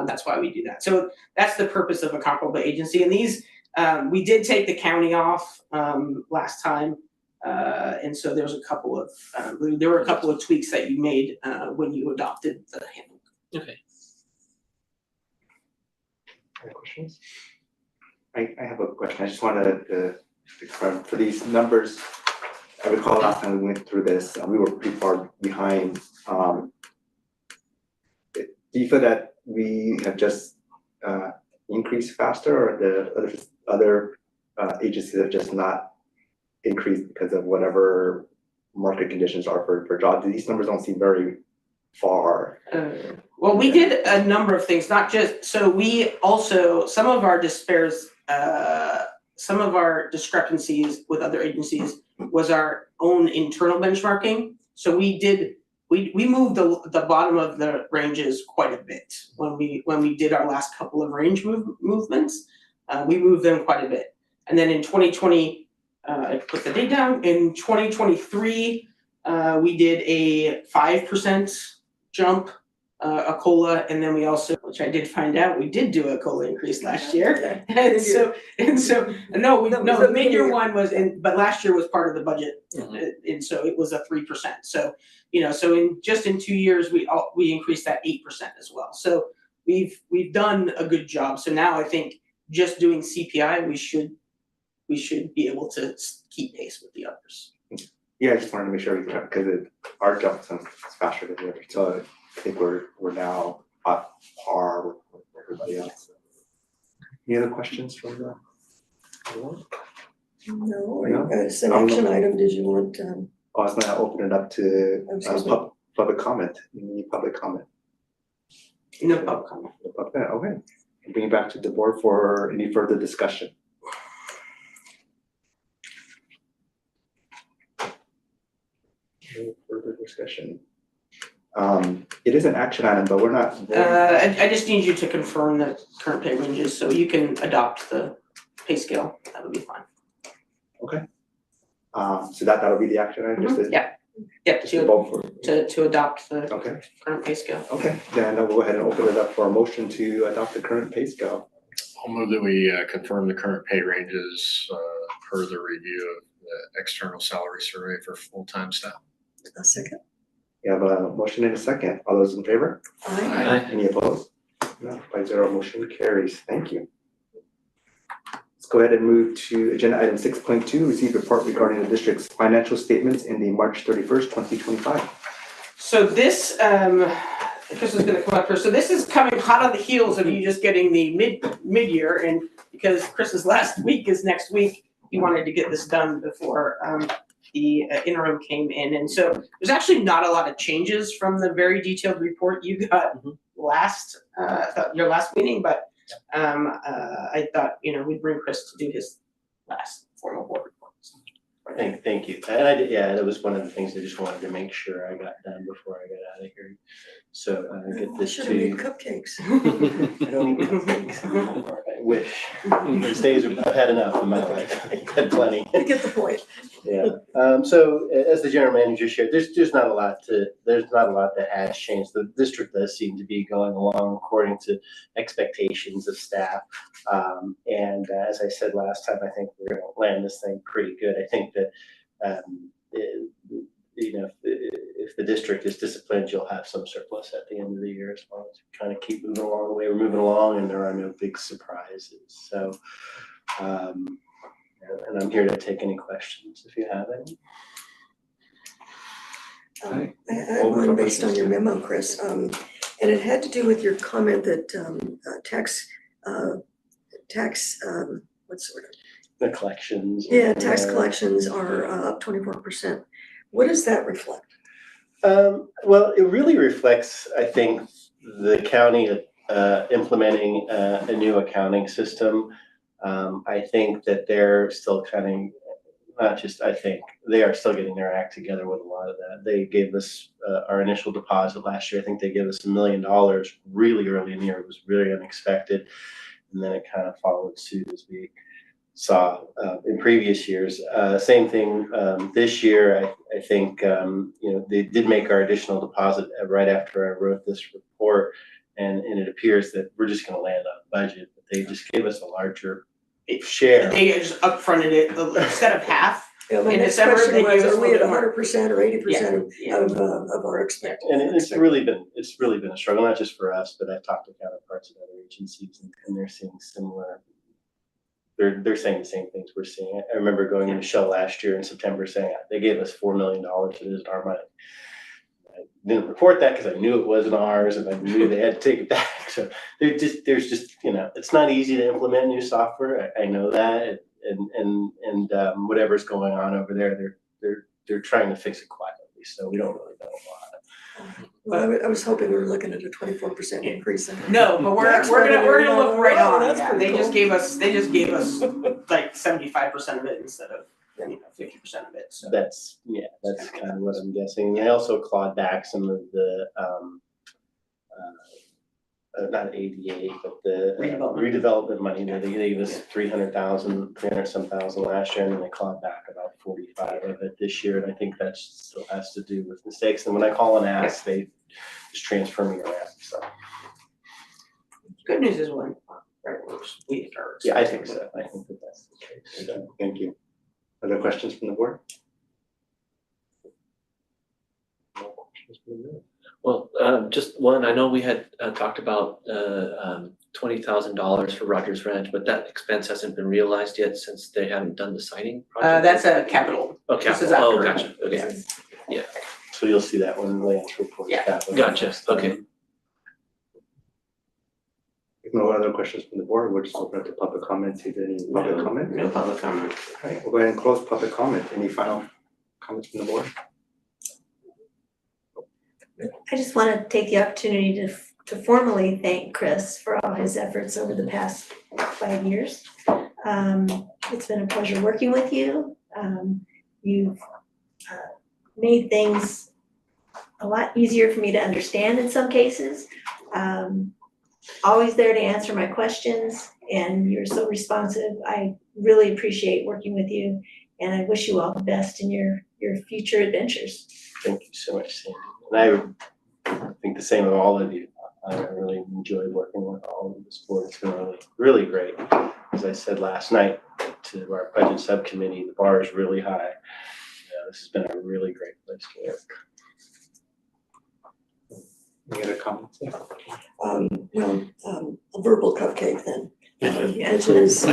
that's why we do that. So that's the purpose of a comparable agency. And these we did take the county off last time. And so there were a couple of tweaks that you made when you adopted the handbook. Okay. Any questions? I have a question. I just wanted to confirm for these numbers. I recall last time we went through this, we were pretty far behind. Do you feel that we have just increased faster, or the other agencies have just not increased because of whatever market conditions are for jobs? These numbers don't seem very far. Well, we did a number of things, not just, so we also, some of our discrepancies with other agencies was our own internal benchmarking. So we moved the bottom of the ranges quite a bit when we did our last couple of range movements. We moved them quite a bit. And then in 2020, I put the date down, in 2023, we did a 5% jump a COLA, and then we also, which I did find out, we did do a COLA increase last year. And so, no, the mid-year one was, but last year was part of the budget, and so it was a 3%. So, so in 2 years, we increased that 8% as well. So we've done a good job. So now I think just doing CPI, we should be able to keep pace with the others. Yeah, I just wanted to make sure we kept, because our jump is faster than the other, so I think we're now at par with everybody else. Any other questions from the board? No, it's an action item, did you want, I was gonna open it up to excuse me. public comment, any public comment? No public comment. No public comment, okay. Bring it back to the board for any further discussion. No further discussion. It is an action item, but we're not. I just need you to confirm the current pay ranges, so you can adopt the pay scale, that would be fine. Okay. So that'll be the action item, just to. Yeah, Just to vote for. to adopt the Okay, current pay scale. okay, then we'll go ahead and open it up for a motion to adopt the current pay scale. I'll move that we confirm the current pay ranges per the review of the external salary survey for full-time staff. a second? We have a motion and a second. All those in favor? Aye. Any opposed? No, 5-0, motion carries. Thank you. Let's go ahead and move to agenda item 6.2, receive report regarding the district's financial statements in the March 31st, 2025. So this, Chris is gonna come up here, so this is coming hot on the heels of you just getting the mid-year, and because Chris's last week is next week, he wanted to get this done before the interim came in, and so there's actually not a lot of changes from the very detailed report you got your last meeting, but I thought, we'd bring Chris to do his last formal board report. Thank you. And that was one of the things I just wanted to make sure I got done before I got out of here. So get this Should to have made you. cupcakes. I don't eat cupcakes. I wish. These days I've had enough in my life. I've had plenty. You get the point. Yeah. So as the general manager shared, there's not a lot that has changed. The district does seem to be going along according to expectations of staff. And as I said last time, I think we're going to land this thing pretty good. I think that if the district is disciplined, you'll have some surplus at the end of the year as long as we kind of keep moving along the way we're moving along, and there are no big surprises. So, and I'm here to take any questions if you have any. I had one based on your memo, Chris, and it had to do with your comment that tax, what's the word? The collections. Yeah, tax collections are up 24%. What does that reflect? Well, it really reflects, I think, the county implementing a new accounting system. I think that they're still they are still getting their act together with a lot of that. They gave us our initial deposit last year. I think they gave us $1 million really early in the year. It was really unexpected. And then it kind of followed suit as we saw in previous years. Same thing this year. I think they did make our additional deposit right after I wrote this report, and it appears that we're just going to land on budget. But they just gave us a larger share. They just upfronted it instead of half. Yeah, my In next December, question they gave was, us are we at a little 100% or 80% of our expected? And it's really been a struggle, not just for us, but I've talked to counterparts at other agencies, and they're seeing similar. They're saying the same things we're seeing. I remember going into Shell last year in September saying they gave us $4 million. It isn't our money. I didn't report that because I knew it wasn't ours, and I knew they had to take it back. So there's just it's not easy to implement new software. I know that, and whatever's going on over there, they're trying to fix it quietly. So we don't really know a lot. Well, I was hoping we were looking at a 24% increase. No, but we're gonna look right on. That's Yeah, pretty they cool. just gave us like 75% of it instead of 50% of it. So That's kind of what I'm guessing. They also clawed back some of the not ADA, but the redevelopment money. They gave us 300,000 some thousand last year, and then they clawed back about 45 of it this year. And I think that still has to do with mistakes. And when I call and ask, they just transferring around, so. Good news is when, right, we start. Yeah, I think so. I think that that's the case. So, Thank you. Other questions from the board? no questions from the board. Well, just one, I know we had talked about $20,000 for Rogers Ranch, but that expense hasn't been realized yet since they haven't done the siding project. That's a capital. Oh, this is capital, oh, after. gotcha, okay, So you'll see that when Lance reports Yeah. that. gotcha, okay. If no other questions from the board, we'll just open up to public comment. Is there any public comment? No public comment. All right, we'll go ahead and close public comment. Any final comments from the board? I just want to take the opportunity to formally thank Chris for all his efforts over the past 5 years. It's been a pleasure working with you. You've made things a lot easier for me to understand in some cases. Always there to answer my questions, and you're so responsive. I really appreciate working with you, and I wish you all the best in your future adventures. Thank you so much, Sandy. And I think the same of all of you. I really enjoyed working with all of this board. It's been really, really great. As I said last night to our budget subcommittee, the bar is really high. This has been a really great place to work. Any other comments? A verbal cupcake then, which is,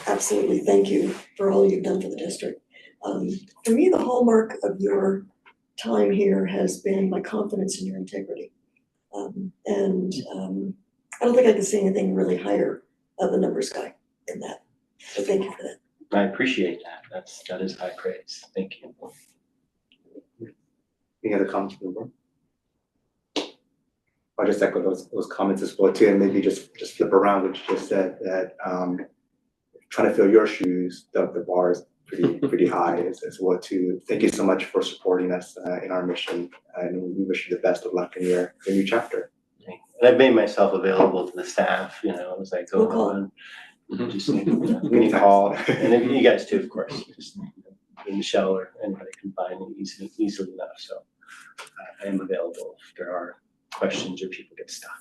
absolutely, thank you for all you've done for the district. For me, the hallmark of your time here has been my confidence in your integrity. I don't think I can see anything really higher of a numbers guy than that. So thank you for that. I appreciate that. That is high praise. Thank you. Any other comments from the board? I'll just echo those comments as well too, and maybe just flip around what you just said, that trying to fill your shoes, the bar is pretty high as well too. Thank you so much for supporting us in our mission, and we wish you the best of luck in your new chapter. And I've made myself available to the staff, as I go on. Just any call, and if you guys too, of course. Just Michelle or anybody can find me easily enough. So I am available if there are questions or people get stuck.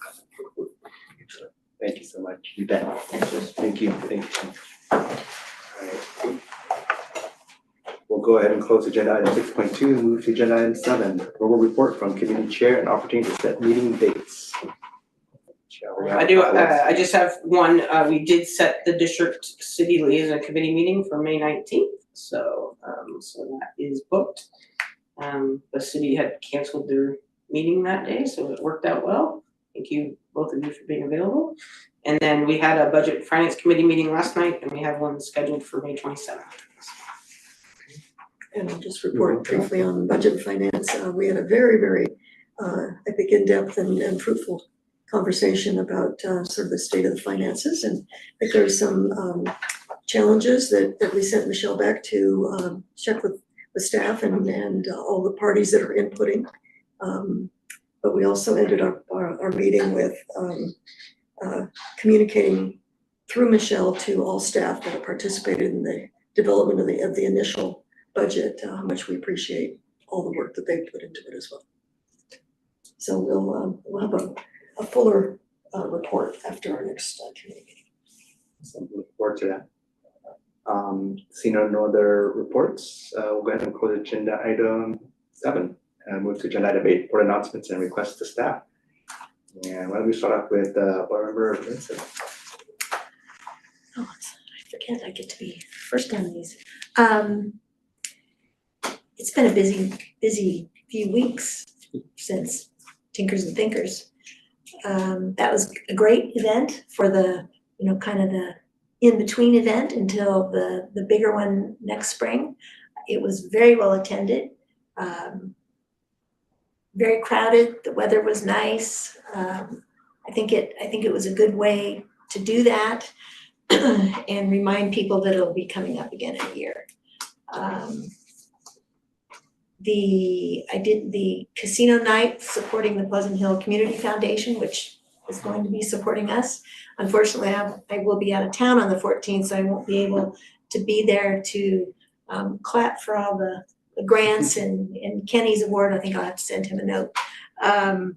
Thank you so much. You bet. Thank you. Thank you. All right. We'll go ahead and close agenda item 6.2 and move to agenda item 7, verbal report from committee chair and opportunity to set meeting dates. I do, I just have one, we did set the district city liaison committee meeting for May 19th, so that is booked. The city had canceled their meeting that day, so it worked out well. Thank you, both of you, for being available. And then we had a budget and finance committee meeting last night, and we have one scheduled for May 27th. And I'll just report briefly on budget and finance. We had a very, very, I think, in-depth and fruitful conversation about sort of the state of the finances. And I think there's some challenges that we sent Michelle back to check with staff and all the parties that are inputting. But we also ended our meeting with communicating through Michelle to all staff that have participated in the development of the initial budget, how much we appreciate all the work that they've put into it as well. So we'll have a fuller report after our next committee meeting. So look forward to that. Seeing no other reports, we'll go ahead and close agenda item 7 and move to agenda item 8, board announcements and requests to staff. And why don't we start off with board member Vincent. Oh, I forget I get to be first on these. It's been a busy few weeks since Tinkers and Thinkers. That was a great event for the, kind of the in-between event until the bigger one next spring. It was very well attended, very crowded. The weather was nice. I think it was a good way to do that and remind people that it'll be coming up again in a year. I did the casino night supporting the Pleasant Hill Community Foundation, which is going to be supporting us. Unfortunately, I will be out of town on the 14th, so I won't be able to be there to clap for all the grants and Kenny's award. I think I'll have to send him a note. that'll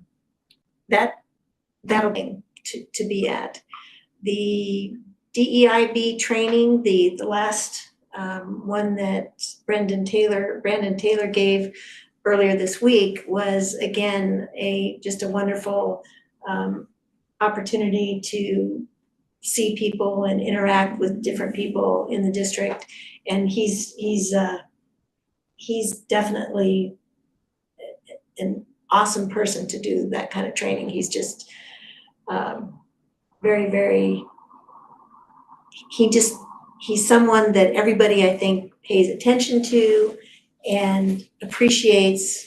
be to be at. The DEIB training, the last one that Brandon Taylor gave earlier this week was again just a wonderful opportunity to see people and interact with different people in the district. And he's definitely an awesome person to do that kind of training. He's just very, very, he's someone that everybody, I think, pays attention to and appreciates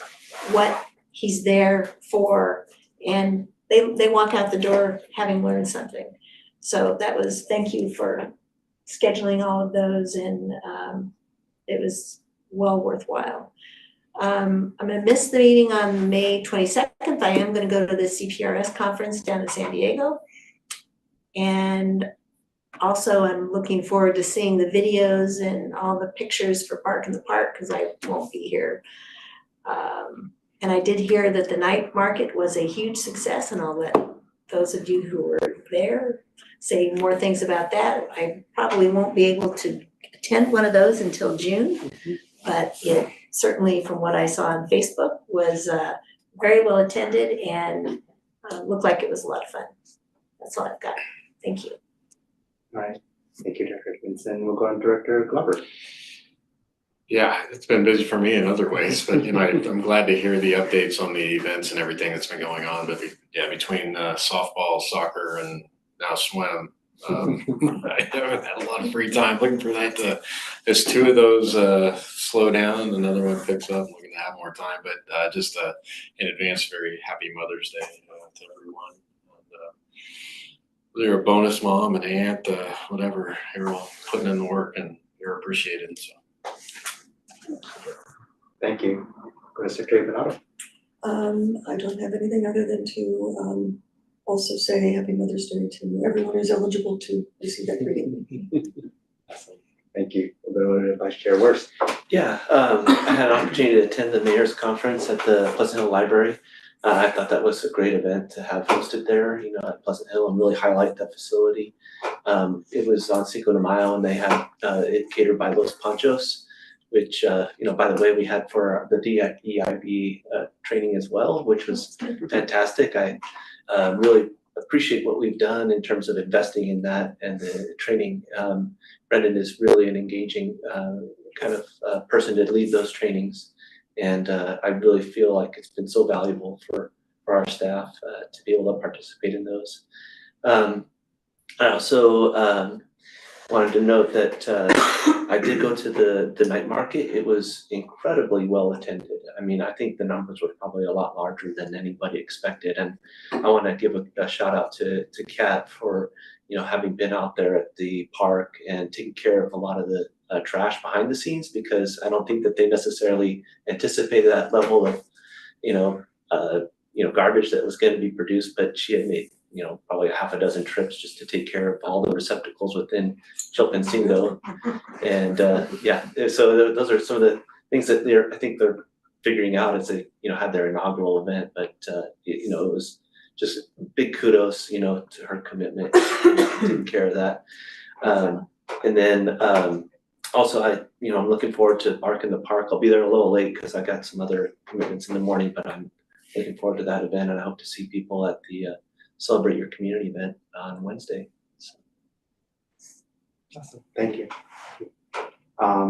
what he's there for. And they walk out the door having learned something. So thank you for scheduling all of those, and it was well worthwhile. I'm gonna miss the meeting on May 22nd. I am gonna go to the CPRS conference down in San Diego. And also I'm looking forward to seeing the videos and all the pictures for Bark in the Park, because I won't be here. And I did hear that the night market was a huge success, and I'll let those of you who were there say more things about that. I probably won't be able to attend one of those until June, but it certainly, from what I saw on Facebook, was very well attended and looked like it was a lot of fun. That's all I've got. Thank you. All right, thank you, Director Vincent. We'll go on Director Glover. Yeah, it's been busy for me in other ways, but I'm glad to hear the updates on the events and everything that's been going on. But between softball, soccer, and now swim, I haven't had a lot of free time looking for that to, as two of those slow down, another one picks up, we're gonna have more time. But just in advance, very happy Mother's Day to everyone. And, you're a bonus mom, an aunt, whatever, you're all putting in the work and you're appreciated. So. Thank you. Secretary Bernardo. I don't have anything other than to also say Happy Mother's Day to everyone who's eligible to receive that greeting. Awesome. Thank you. We'll go to Vice Chair Worst. Yeah, I had an opportunity to attend the mayor's conference at the Pleasant Hill Library. I thought that was a great event to have hosted there, at Pleasant Hill, and really highlight that facility. It was on Cinco de Mayo, and they had it catered by Los Panchos, which, by the way, we had for the DEIB training as well, which was fantastic. I really appreciate what we've done in terms of investing in that and the training. Brendan is really an engaging kind of person to lead those trainings. And I really feel like it's been so valuable for our staff to be able to participate in those. I also wanted to note that I did go to the night market. It was incredibly well attended. I mean, I think the numbers were probably a lot larger than anybody expected. And I want to give a shout out to Kat for, having been out there at the park and taking care of a lot of the trash behind the scenes, because I don't think that they necessarily anticipated that level of, garbage that was going to be produced, but she had made, probably a half a dozen trips just to take care of all the receptacles within Chilpancingo. And so those are some of the things that I think they're figuring out as they, had their inaugural event. But, it was just big kudos, to her commitment to taking care of that. And then also, I'm looking forward to Bark in the Park. I'll be there a little late because I got some other commitments in the morning, but I'm looking forward to that event, and I hope to see people at the Celebrate Your Community event on Wednesday. So. Awesome. Thank you. I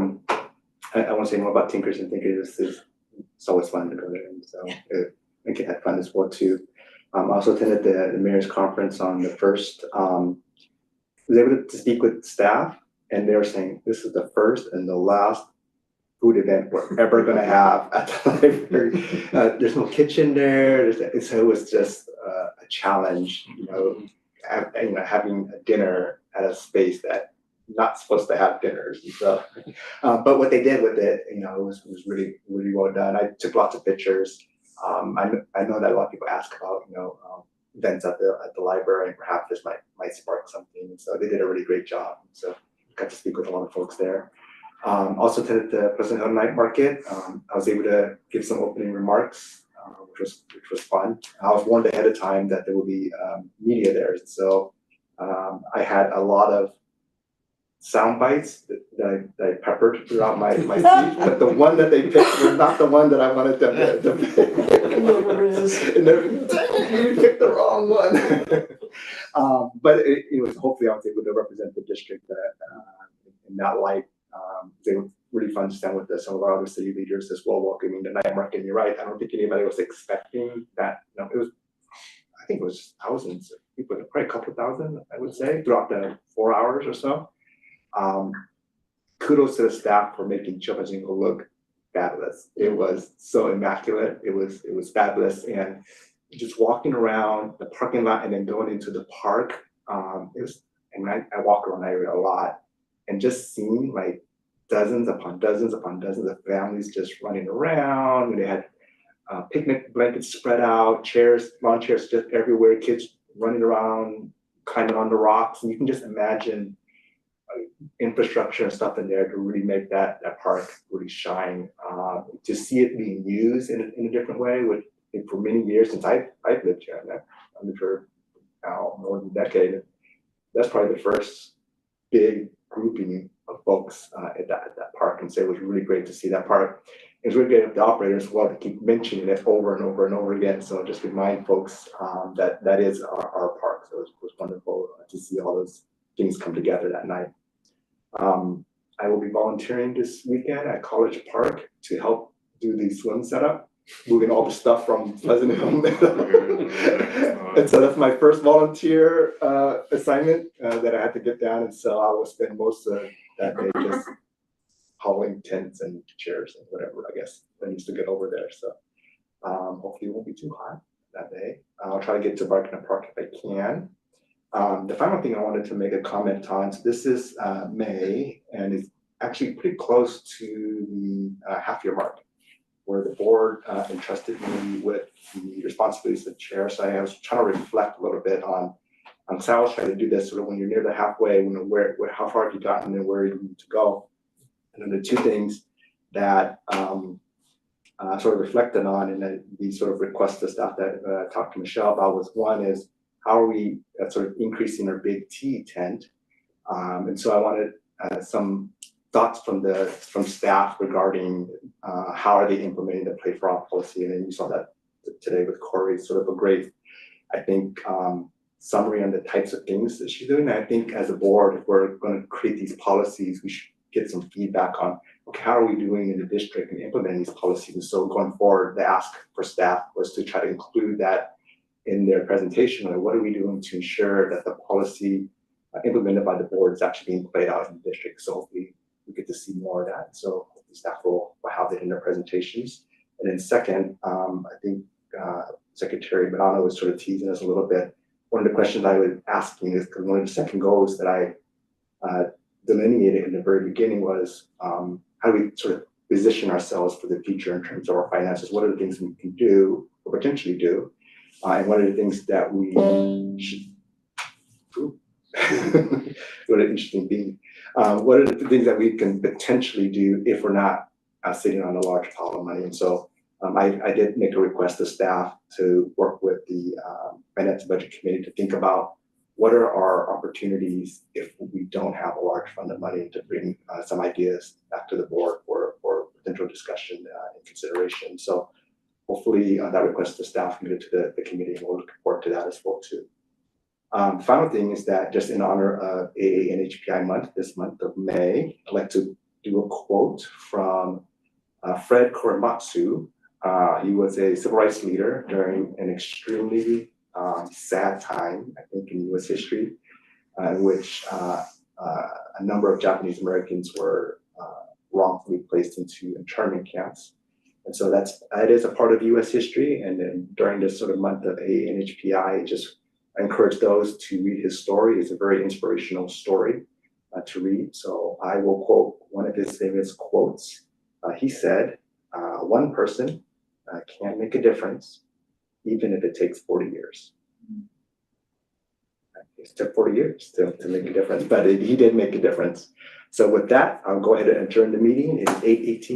want to say more about Tinkers and Thinkers. It's always fun to go there, and so I can have fun as well too. I also attended the mayor's conference on the first. Was able to speak with staff, and they were saying this is the first and the last food event we're ever going to have at the library. There's no kitchen there, so it was just a challenge, having a dinner at a space that not supposed to have dinners. And so, but what they did with it, it was really, really well done. I took lots of pictures. I know that a lot of people ask about, events at the library, and perhaps this might spark something. So they did a really great job. So got to speak with a lot of folks there. Also attended the Pleasant Hill Night Market. I was able to give some opening remarks. which was fun. I was warned ahead of time that there would be media there, so I had a lot of sound bites that I peppered throughout my speech, but the one that they picked was not the one that I wanted them to pick. It never is. It never, dang, you picked the wrong one. But it was, hopefully I was able to represent the district in that light. They were really fun to stand with some of our other city leaders as well, welcoming the night market. And you're right, I don't think anybody was expecting that. No, it was, I think it was thousands of people, probably a couple of thousand, I would say, throughout the 4 hours or so. Kudos to the staff for making Chilpancingo look fabulous. It was so immaculate. It was fabulous, and just walking around the parking lot and then going into the park. It was, and I walk around that area a lot, and just seeing like dozens upon dozens upon dozens of families just running around. And they had picnic blankets spread out, chairs, lawn chairs just everywhere, kids running around, climbing on the rocks, and you can just imagine infrastructure and stuff in there to really make that park really shine. To see it being used in a different way, which for many years since I've lived here, I've lived here now more than a decade. That's probably the first big grouping of folks at that park, and so it was really great to see that park. It was really great of the operators as well to keep mentioning it over and over and over again. So just remind folks that is our park. So it was wonderful to see all those things come together that night. I will be volunteering this weekend at College Park to help do the swim setup, moving all the stuff from Pleasant Hill. And so that's my first volunteer assignment that I had to get down, and so I will spend most of that day just hauling tents and chairs and whatever, I guess, that needs to get over there. So hopefully it won't be too hot that day. I'll try to get to Barkina Park if I can. The final thing I wanted to make a comment on, so this is May, and it's actually pretty close to the half-year mark, where the board entrusted me with the responsibilities of chair. So I was trying to reflect a little bit on so I was trying to do this sort of when you're near the halfway, how far have you gotten and where you need to go. And then the two things that sort of reflected on, and then the sort of request to staff that I talked to Michelle about was, one is, how are we sort of increasing our Big T tent? And so I wanted some thoughts from staff regarding how are they implementing the play for all policy. And then you saw that today with Corey, sort of a great, I think, summary on the types of things that she's doing. And I think as a board, if we're going to create these policies, we should get some feedback on, okay, how are we doing in the district and implementing these policies? And so going forward, the ask for staff was to try to include that in their presentation. Like, what are we doing to ensure that the policy implemented by the board is actually being played out in the district? So hopefully we get to see more of that. So hopefully staff will have that in their presentations. And then second, I think Secretary Bonanno was sort of teasing us a little bit. One of the questions I was asking is, because one of the second goals that I delineated in the very beginning was, how do we sort of position ourselves for the future in terms of our finances? What are the things we can do or potentially do? And what are the things that we should do? What an interesting thing. What are the things that we can potentially do if we're not sitting on a large pile of money? And so I did make a request to staff to work with the Finance and Budget Committee to think about what are our opportunities if we don't have a large fund of money, to bring some ideas back to the board for potential discussion and consideration. So hopefully that request to staff can get to the committee, and we'll look forward to that as well too. The final thing is that just in honor of AA and HPI month, this month of May, I'd like to do a quote from Fred Korematsu. He was a civil rights leader during an extremely sad time, I think, in US history, in which a number of Japanese Americans were wrongfully placed into internment camps. And so that is a part of US history. And then during this sort of month of AA and HPI, I encourage those to read his story. It's a very inspirational story to read. So I will quote one of his famous quotes. He said, one person can make a difference, even if it takes 40 years. It took 40 years to make a difference, but he did make a difference. So with that, I'll go ahead and adjourn the meeting. It's 8:18.